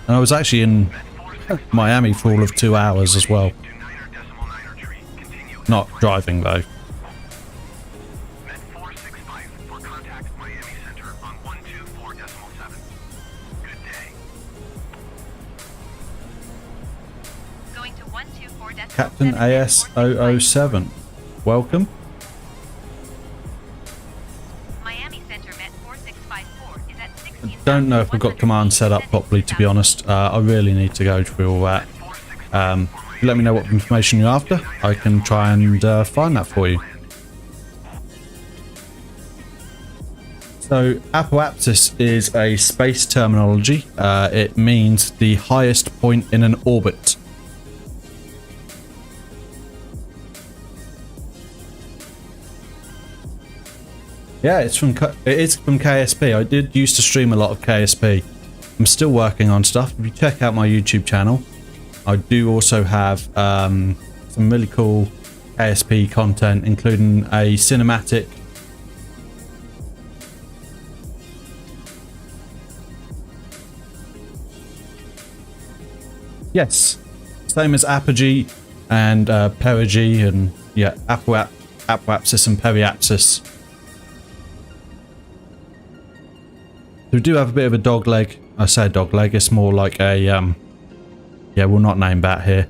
And I was actually in Miami for all of 2 hours as well. Not driving though. Captain AS007, welcome. Don't know if I've got command set up properly, to be honest. I really need to go through all that. Let me know what information you're after. I can try and find that for you. So apoapsis is a space terminology. It means the highest point in an orbit. Yeah, it is from KSP. I did used to stream a lot of KSP. I'm still working on stuff. If you check out my YouTube channel, I do also have some really cool ASP content, including a cinematic. Yes, same as Apogee and Perigee, and yeah, Apoapsis and Periapsis. We do have a bit of a dog leg. I say dog leg, it's more like a yeah, we'll not name that here.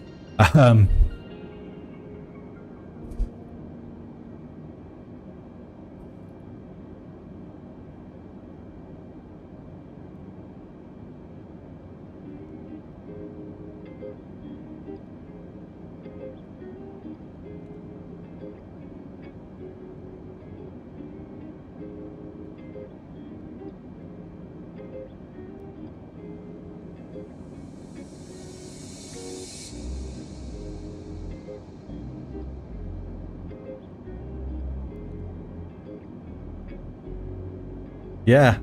Yeah.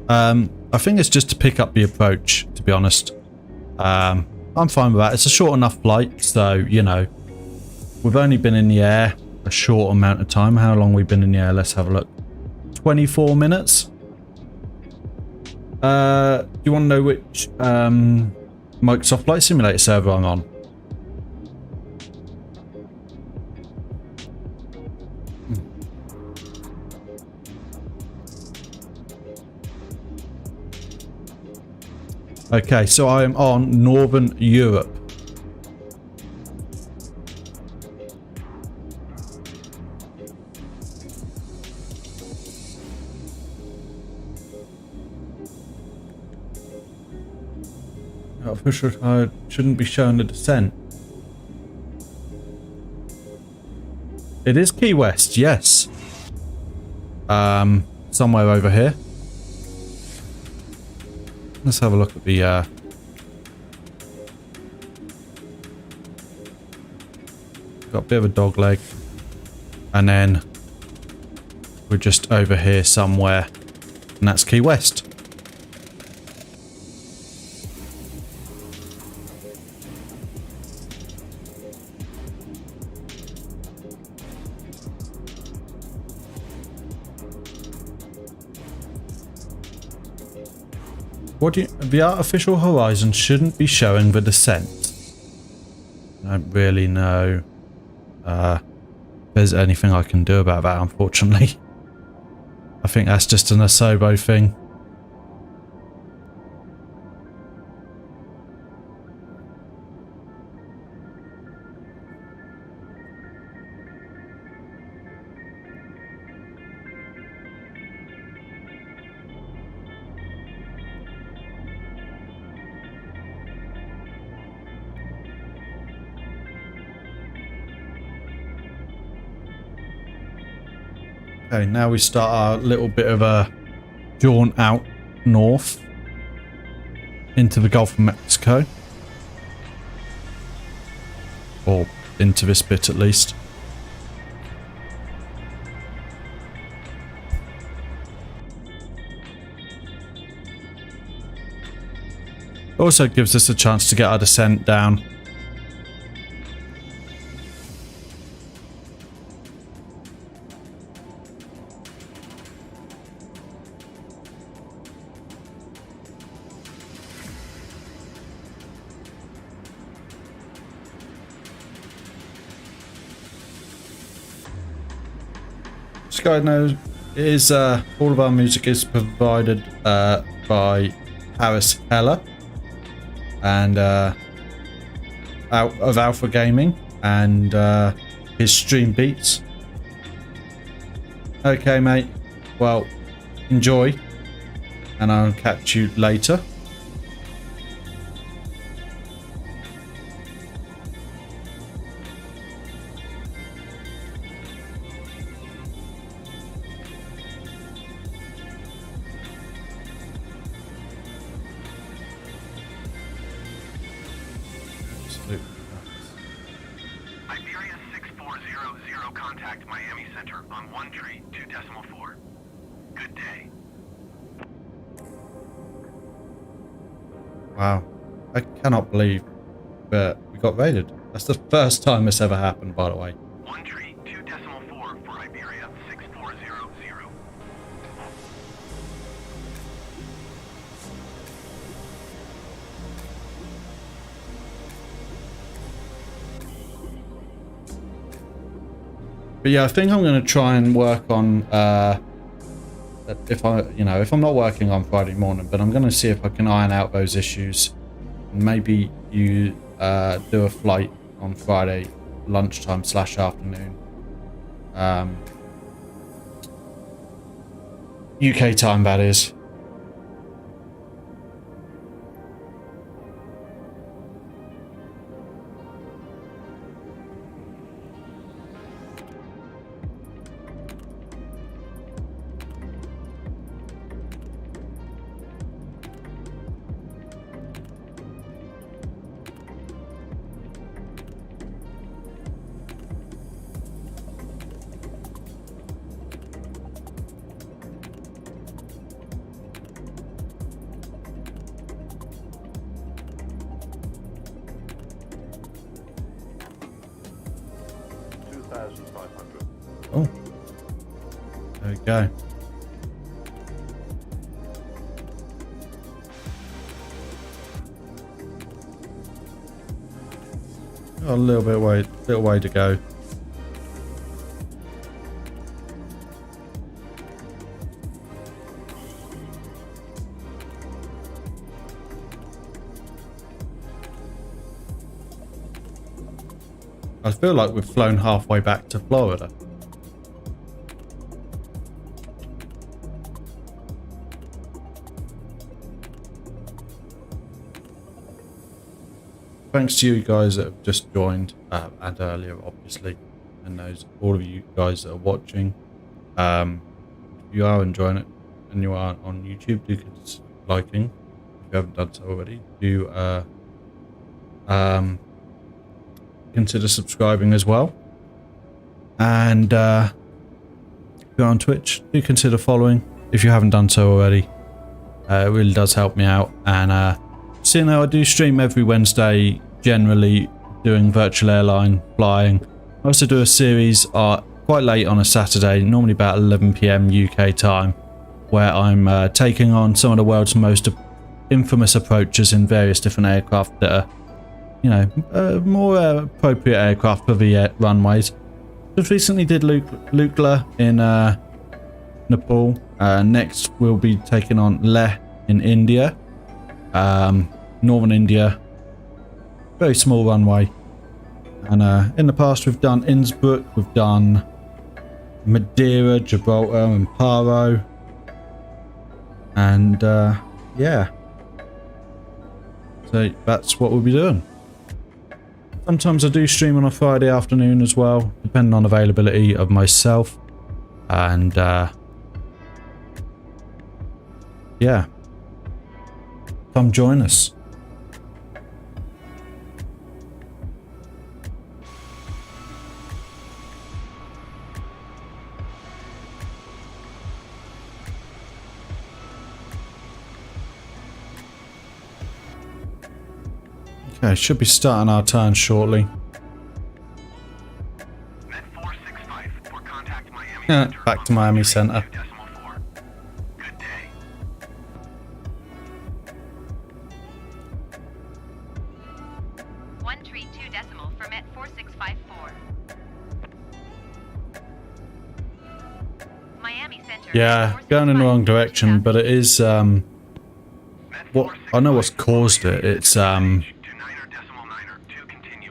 I think it's just to pick up the approach, to be honest. I'm fine with that. It's a short enough flight, so, you know, we've only been in the air a short amount of time. How long we've been in the air? Let's have a look. 24 minutes. Do you want to know which Microsoft Flight Simulator server I'm on? Okay, so I am on Northern Europe. Official code shouldn't be showing the descent. It is Key West, yes. Somewhere over here. Let's have a look at the got a bit of a dog leg, and then we're just over here somewhere, and that's Key West. What do you, the artificial horizon shouldn't be showing the descent. I don't really know if there's anything I can do about that, unfortunately. I think that's just an Asobo thing. Okay, now we start our little bit of a jaunt out north into the Gulf of Mexico. Or into this bit at least. Also gives us a chance to get our descent down. Sky knows is all of our music is provided by Paris Heller and out of Alpha Gaming and his Streambeats. Okay, mate. Well, enjoy, and I'll catch you later. Iberia 6400, contact Miami Center on 132.4. Good day. Wow. I cannot believe that we got raided. That's the first time this ever happened, by the way. 132.4 for Iberia 6400. But yeah, I think I'm going to try and work on, if I'm not working on Friday morning, but I'm going to see if I can iron out those issues. Maybe you do a flight on Friday lunchtime / afternoon, UK time, that is. Oh, there we go. Got a little way to go. I feel like we've flown halfway back to Florida. Thanks to you guys that have just joined and earlier, obviously, and all of you guys that are watching. If you are enjoying it and you are on YouTube, do consider liking. If you haven't done so already, do consider subscribing as well. And if you're on Twitch, do consider following if you haven't done so already. It really does help me out. And seeing how I do stream every Wednesday, generally doing virtual airline flying. I also do a series quite late on a Saturday, normally about 11 PM UK time, where I'm taking on some of the world's most infamous approaches in various different aircraft that are, you know, more appropriate aircraft for the runways. Just recently did Lukla in Nepal. Next we'll be taking on Leh in India, northern India, very small runway. And in the past we've done Innsbruck, we've done Madeira, Gibraltar and Paro. And yeah, so that's what we'll be doing. Sometimes I do stream on a Friday afternoon as well, depending on availability of myself. And yeah, come join us. Okay, should be starting our turn shortly. Met 465 for contact Miami Center. Back to Miami Center. 2.4. Good day. for Met 4654. Miami Center. Yeah, going in the wrong direction, but it is what I know what's caused it. It's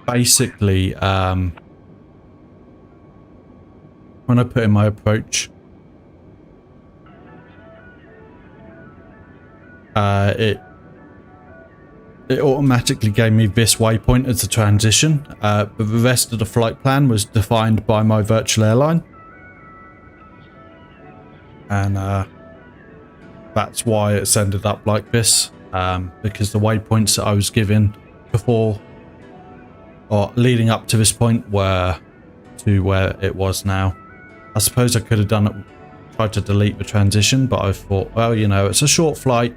basically when I put in my approach, it automatically gave me this waypoint as the transition, but the rest of the flight plan was defined by my virtual airline, and that's why it's ended up like this, because the waypoints that I was given before or leading up to this point were to where it was now. I suppose I could have done it, tried to delete the transition, but I thought, well, you know, it's a short flight.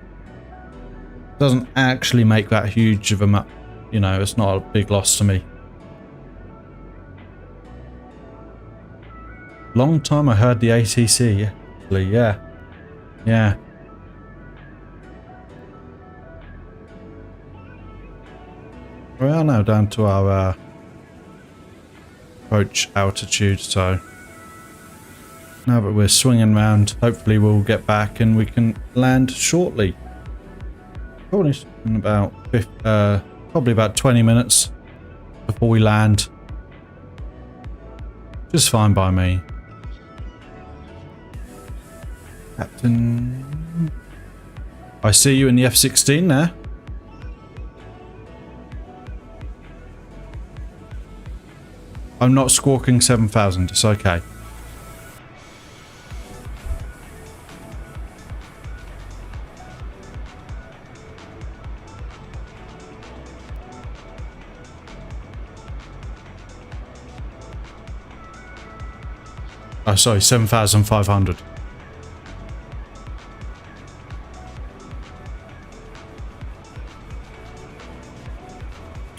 Doesn't actually make that huge of a map. You know, it's not a big loss to me. Long time I heard the ATC. Yeah. Yeah. We are now down to our approach altitude, so now that we're swinging around, hopefully we'll get back and we can land shortly. Probably in about probably about 20 minutes before we land. Just fine by me. Captain, I see you in the F-16 there. I'm not squawking 7,000, it's okay. Oh, sorry, 7,500.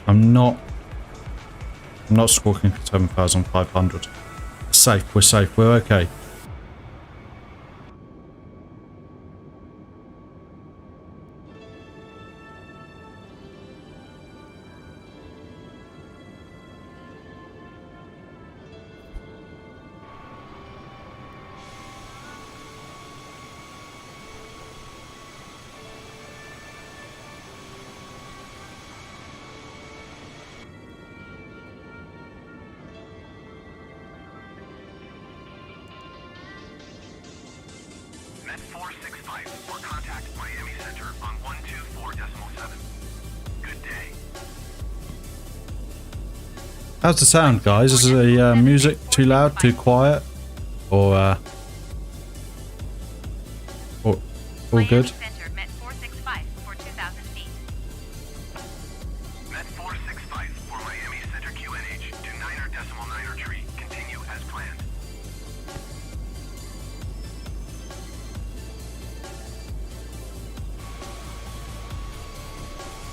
I'm not squawking 7,500. Safe, we're safe, we're okay. Met 465 for contact Miami Center on 124.7. Good day. How's the sound, guys? Is the music too loud, too quiet, or all good? Center, Met 465 for 2,000 feet. Met 465 for Miami Center QNH to 9.9 tree. Continue as planned.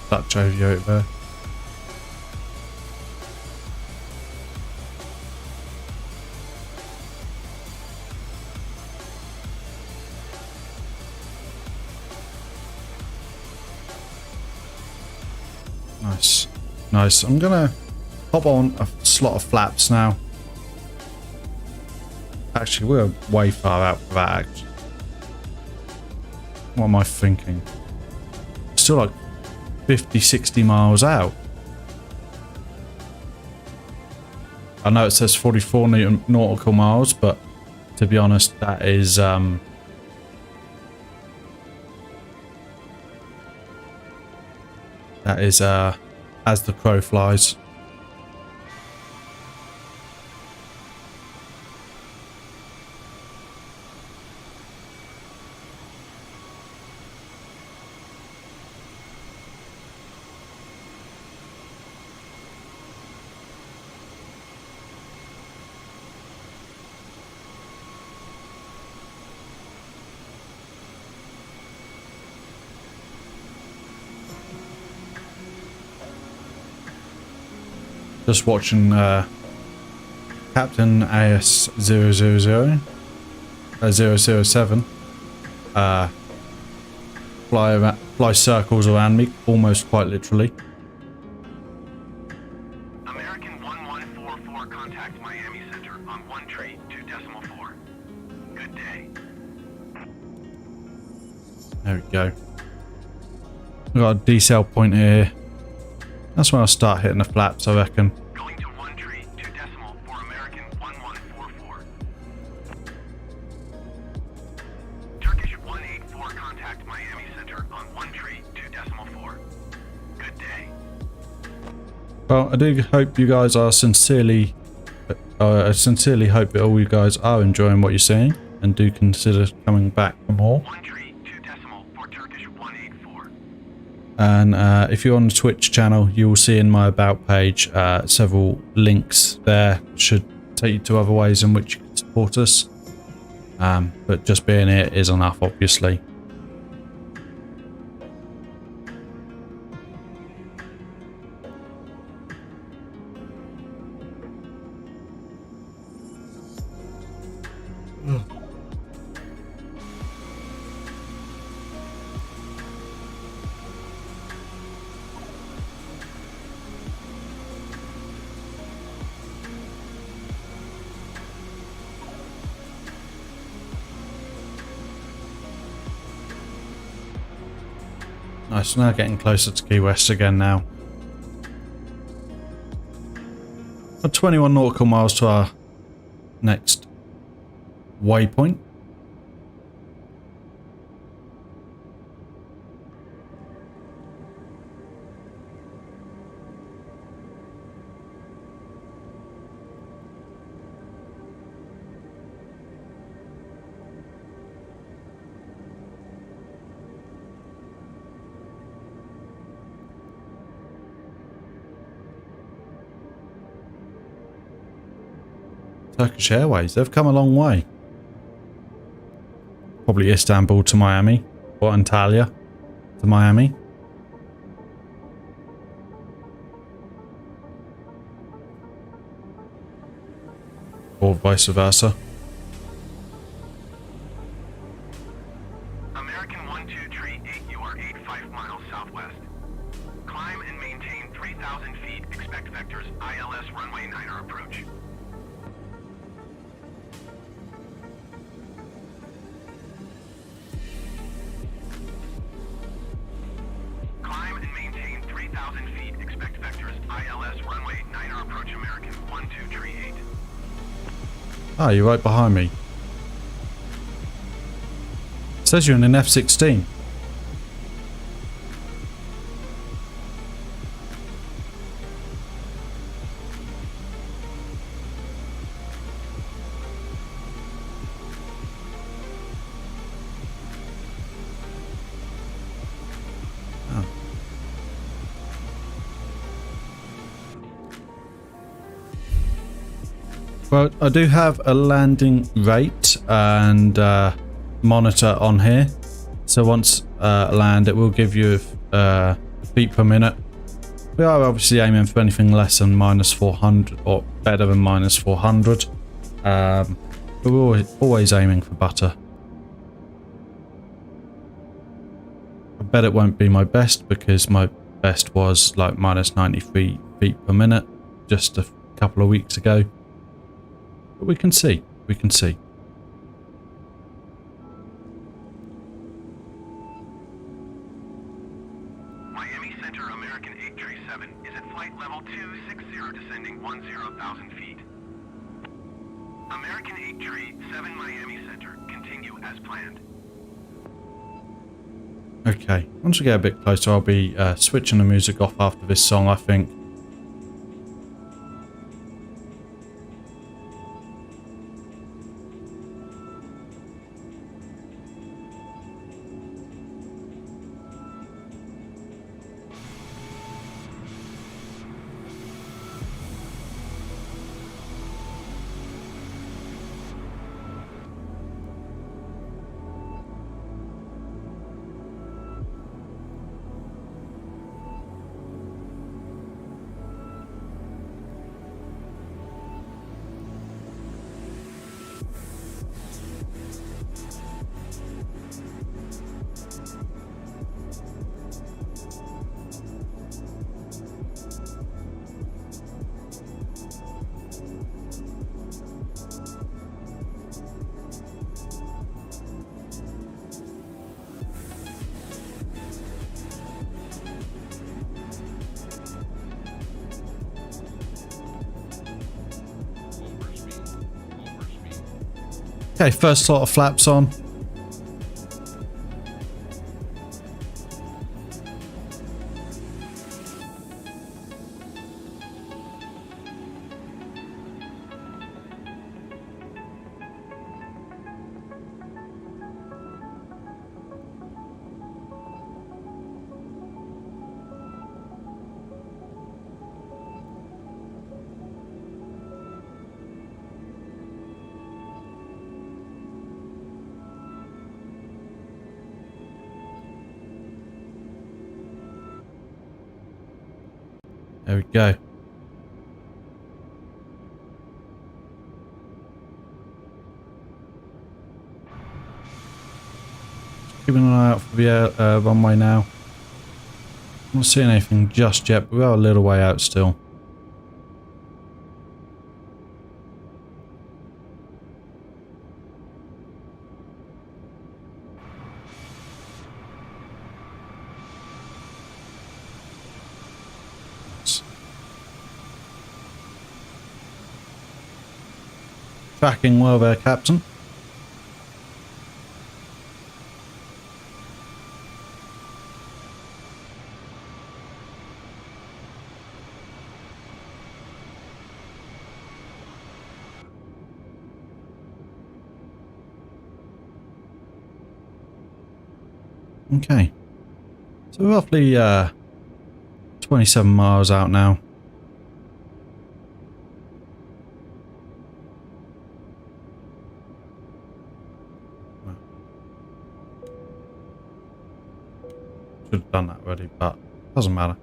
Dutch audio there. Nice, nice. I'm gonna pop on a slot of flaps now. Actually, we're way far out for that. Actually, what am I thinking? Still like 50-60 miles out. I know it says 44 nautical miles, but to be honest, that is as the crow flies. Just watching Captain AS000 007 fly circles around me, almost quite literally. American 1144 contact Miami Center on 1.2.4. Good day. There we go. We've got a decel point here. That's when I'll start hitting the flaps, I reckon. Going to 1.2 decimal for American 1144. Turkish 184 contact Miami Center on 1.2.4. Good day. Well, I do hope you guys are sincerely hope that all you guys are enjoying what you're seeing and do consider coming back for more. 1.2 decimal for Turkish 184. And if you're on the Twitch channel, you will see in my about page several links there. Should take you to other ways in which you can support us. But just being here is enough, obviously. Nice, now getting closer to Key West again now. 21 nautical miles to our next waypoint. Turkish Airways, they've come a long way. Probably Istanbul to Miami, or Antalya to Miami. Or vice versa. American 1238, you are 85 miles southwest. Climb and maintain 3,000 feet. Expect vectors ILS runway 9er approach. Climb and maintain 3,000 feet. Expect vectors ILS runway 9er approach. American 1238. Ah, you're right behind me. It says you're in an F-16. Well, I do have a landing rate and monitor on here. So once land, it will give you feet per minute. We are obviously aiming for anything less than -400 or better than -400. But we're always aiming for butter. I bet it won't be my best because my best was like -93 feet per minute just a couple of weeks ago. But we can see, we can see. Miami Center, American 837 is at flight level 260, descending 10,000 feet. American 837 Miami Center, continue as planned. Okay, once we get a bit closer, I'll be switching the music off after this song, I think. Okay, first lot of flaps on. There we go. Keeping an eye out for the runway now. I'm not seeing anything just yet, but we are a little way out still. tracking well there, Captain. Okay, so roughly 27 miles out now. Should have done that already, but doesn't matter.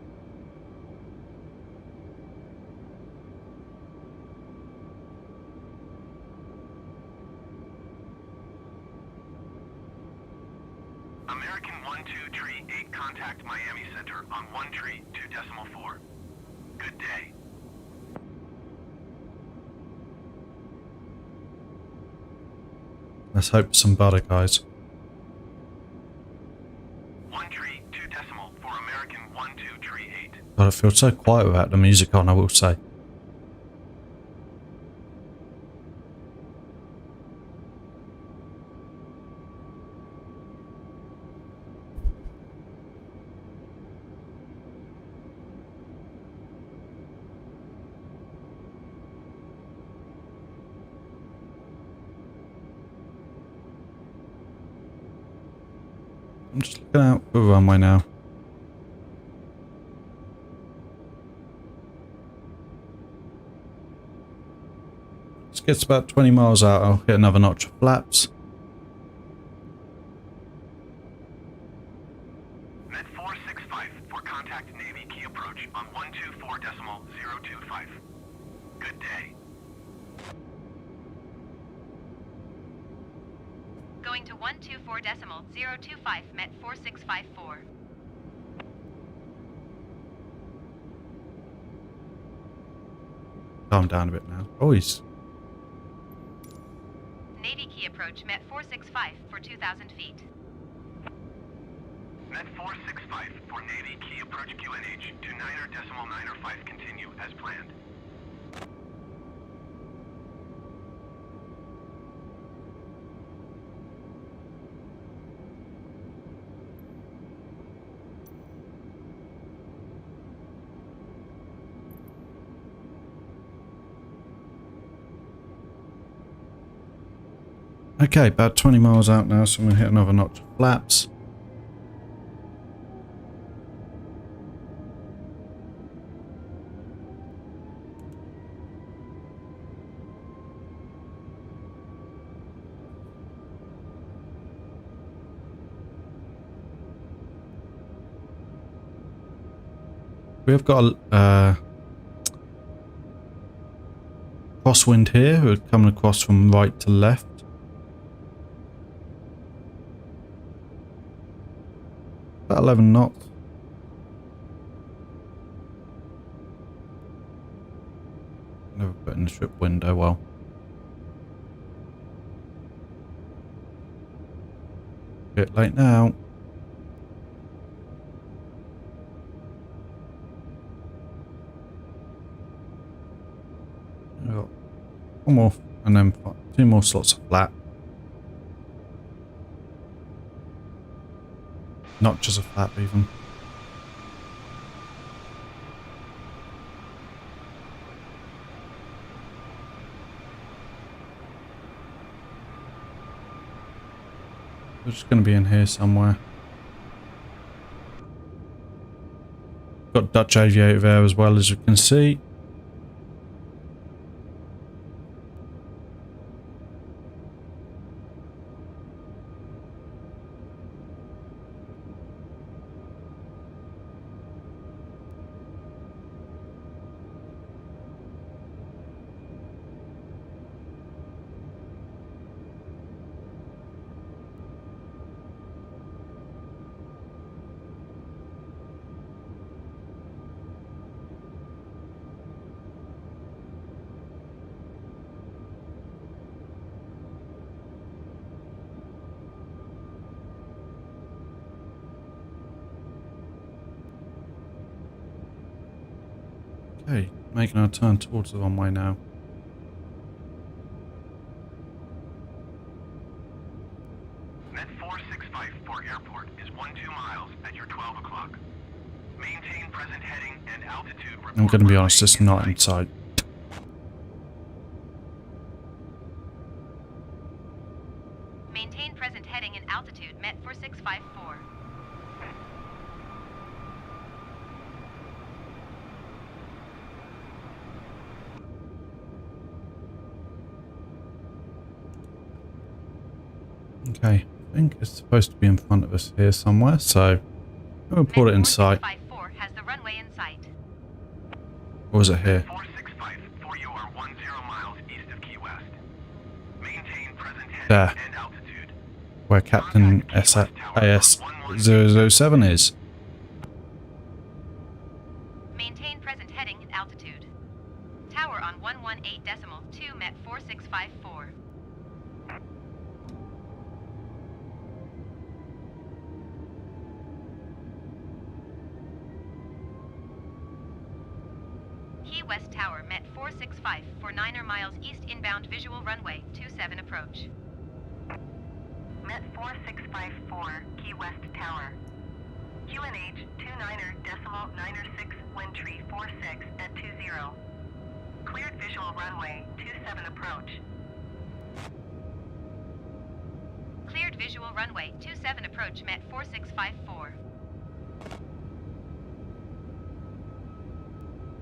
American 123-8 contact Miami Center on 132.4. Good day. Let's hope for some butter, guys. 132.4 American 1238. God, it feels so quiet without the music on, I will say. I'm just looking out for the runway now. This gets about 20 miles out, I'll hit another notch of flaps. Met 465 for contact Navy key approach on 124.025. Good day. Going to 124.025, Met 4654. Calm down a bit now. Oh, he's... Navy key approach, Met 465 for 2,000 feet. Met 465 for Navy key approach QNH to 9.905 continue as planned. Okay, about 20 miles out now, so I'm going to hit another notch of flaps. We've got a crosswind here, who are coming across from right to left. About 11 knots. Never put in the strip window well. Bit late now. One more, and then 2 more slots of flat. Not just a flap even. We're just going to be in here somewhere. Got Dutch Aviator there as well, as you can see. Okay, making our turn towards the runway now. going to be honest, it's not inside. Maintain present heading and altitude, Met 4654. Okay, I think it's supposed to be in front of us here somewhere, so we'll put it in sight. 4654 has the runway in sight. Or is it here? 465 for you are 10 miles east of Key West. Maintain present heading There. and altitude. Where Captain AS007 is. Maintain present heading and altitude. Tower on 118.2 Met 4654. Key West Tower, Met 465 for 9 miles east inbound visual runway 27 approach. Met 4654, Key West Tower. QNH 29.96 wind tree 46 at 20. Cleared visual runway 27 approach. Cleared visual runway 27 approach Met 4654.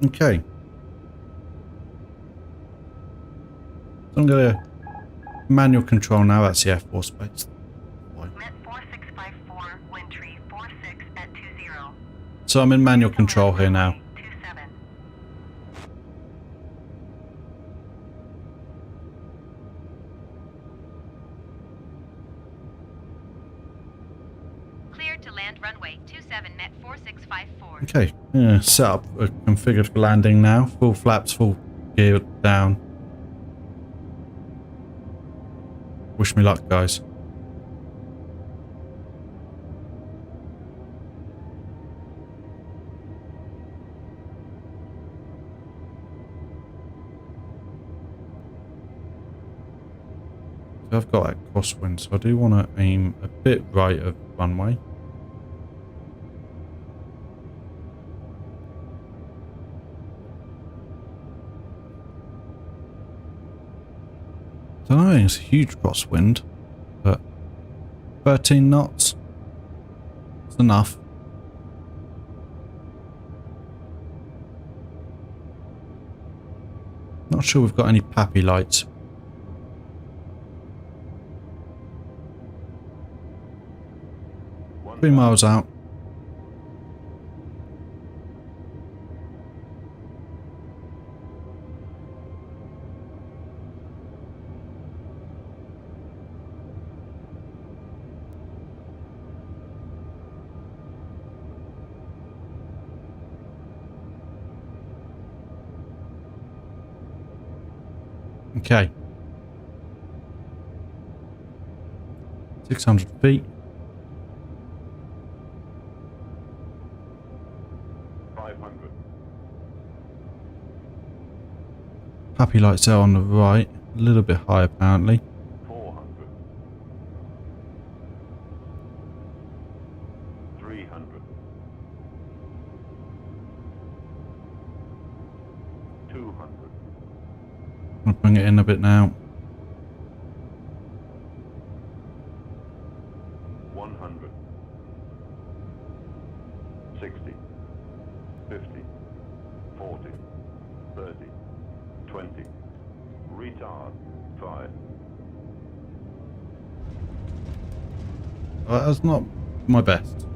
Okay. So I'm going to manual control now. That's the Air Force Base. Met 4654, wind tree 46 at 20. So I'm in manual control here now. 27. Cleared to land runway 27 Met 4654. Okay, yeah, set up configured for landing now. Full flaps, full gear down. Wish me luck, guys. So I've got that crosswind, so I do want to aim a bit right of runway. I don't know, it's a huge crosswind, but 13 knots. It's enough. Not sure we've got any pappy lights. Three miles out. Okay. 600 feet. 500. Happy lights there on the right. A little bit high apparently. 400. 300. 200. I'll bring it in a bit now. 100. 60. 50. 40. 30. 20. Retard. 5. That's not my best.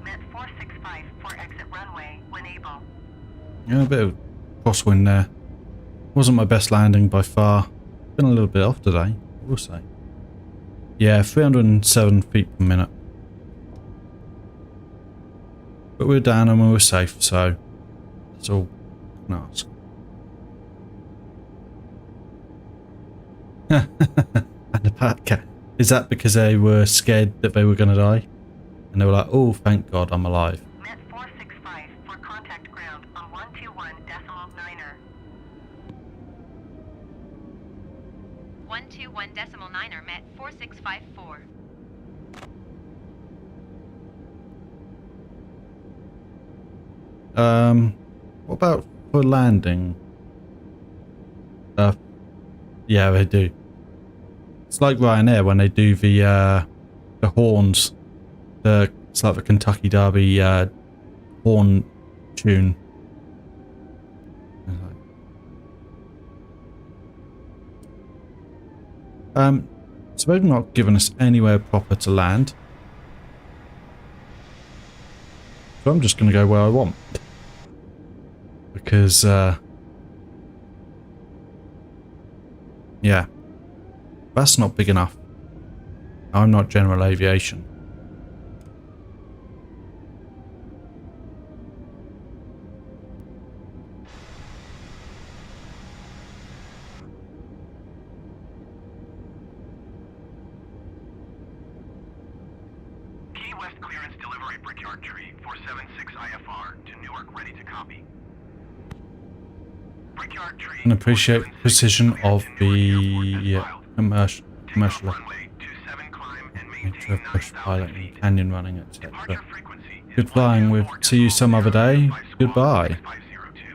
Met 465 for exit runway when able. Yeah, a bit of crosswind there. Wasn't my best landing by far. Been a little bit off today, we'll say. Yeah, 307 feet per minute. But we're down and we were safe, so that's all I can ask. And the Patcat. Is that because they were scared that they were going to die? And they were like, oh, thank God I'm alive. Met 465 for contact ground on 121.9er. 121.9er met 4654. What about for landing? Yeah, they do. It's like Ryanair when they do the horns. It's like the Kentucky Derby horn tune. So they've not given us anywhere proper to land. So I'm just going to go where I want. Because, yeah, that's not big enough. I'm not general aviation. Key West clearance delivery Brickyard Tree 476 IFR to Newark ready to copy. Brickyard Tree And appreciate the precision of the commercial nature of push piloting, canyon running, etc. Good flying with. See you some other day. Goodbye.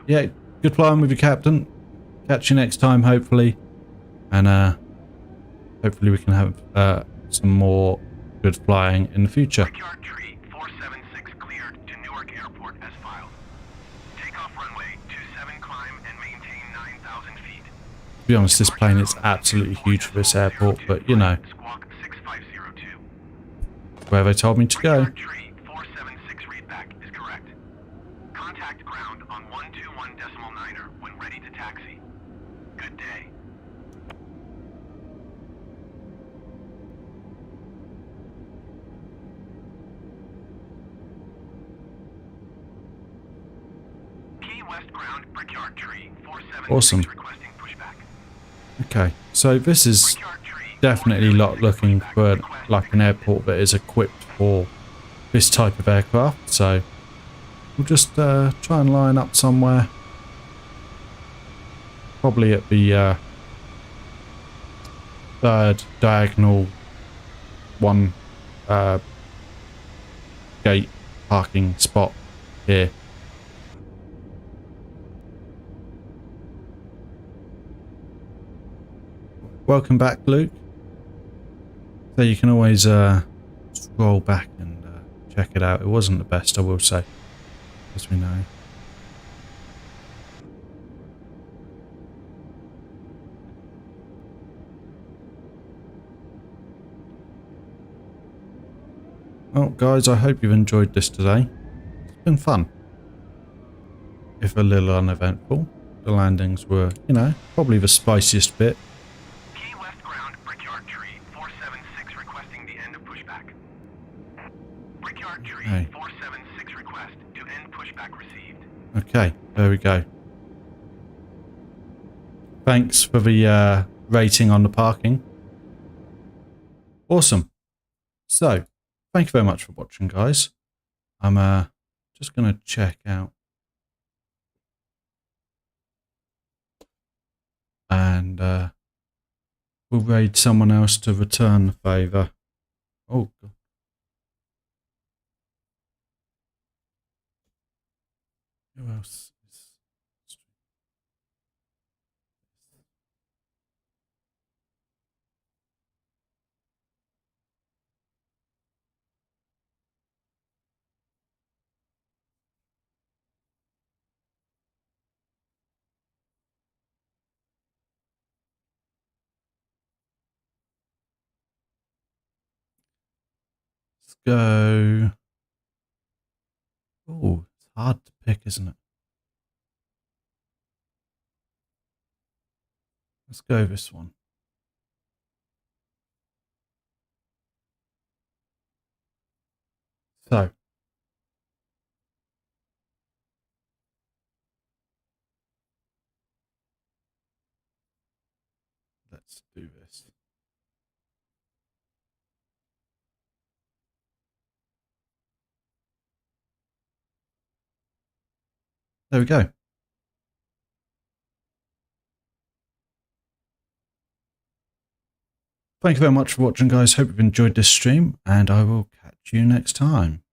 Yeah, good flying with you, Captain. Catch you next time, hopefully. And hopefully we can have some more good flying in the future. Brickyard Tree 476 cleared to Newark Airport as filed. Takeoff runway 27 climb and maintain 9,000 feet. To be honest, this plane is absolutely huge for this airport, but you know, Squawk 6502. where they told me to go. Brickyard Tree 476 readback is correct. Contact ground on 121.9er when ready to taxi. Good day. Key West ground Brickyard Tree 476 Awesome. requesting pushback. Okay, so this is Brickyard Tree definitely not looking for like an airport that is equipped for this type of aircraft. So we'll just try and line up somewhere. Probably at the third diagonal one gate parking spot here. Welcome back, Luke. So you can always scroll back and check it out. It wasn't the best, I will say, as we know. Well, guys, I hope you've enjoyed this today. It's been fun. If a little uneventful. The landings were, you know, probably the spiciest bit. Key West ground Brickyard Tree 476 requesting the end of pushback. Brickyard Tree Okay. 476 request to end pushback received. Okay, there we go. Thanks for the rating on the parking. Awesome. So, thank you very much for watching, guys. I'm just going to check out. And we'll raid someone else to return the favour. Oh, God. Who else is... Let's go. Oh, it's hard to pick, isn't it? Let's go this one. So, let's do this. There we go. Thank you very much for watching, guys. Hope you've enjoyed this stream, and I will catch you next time.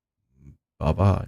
Bye bye.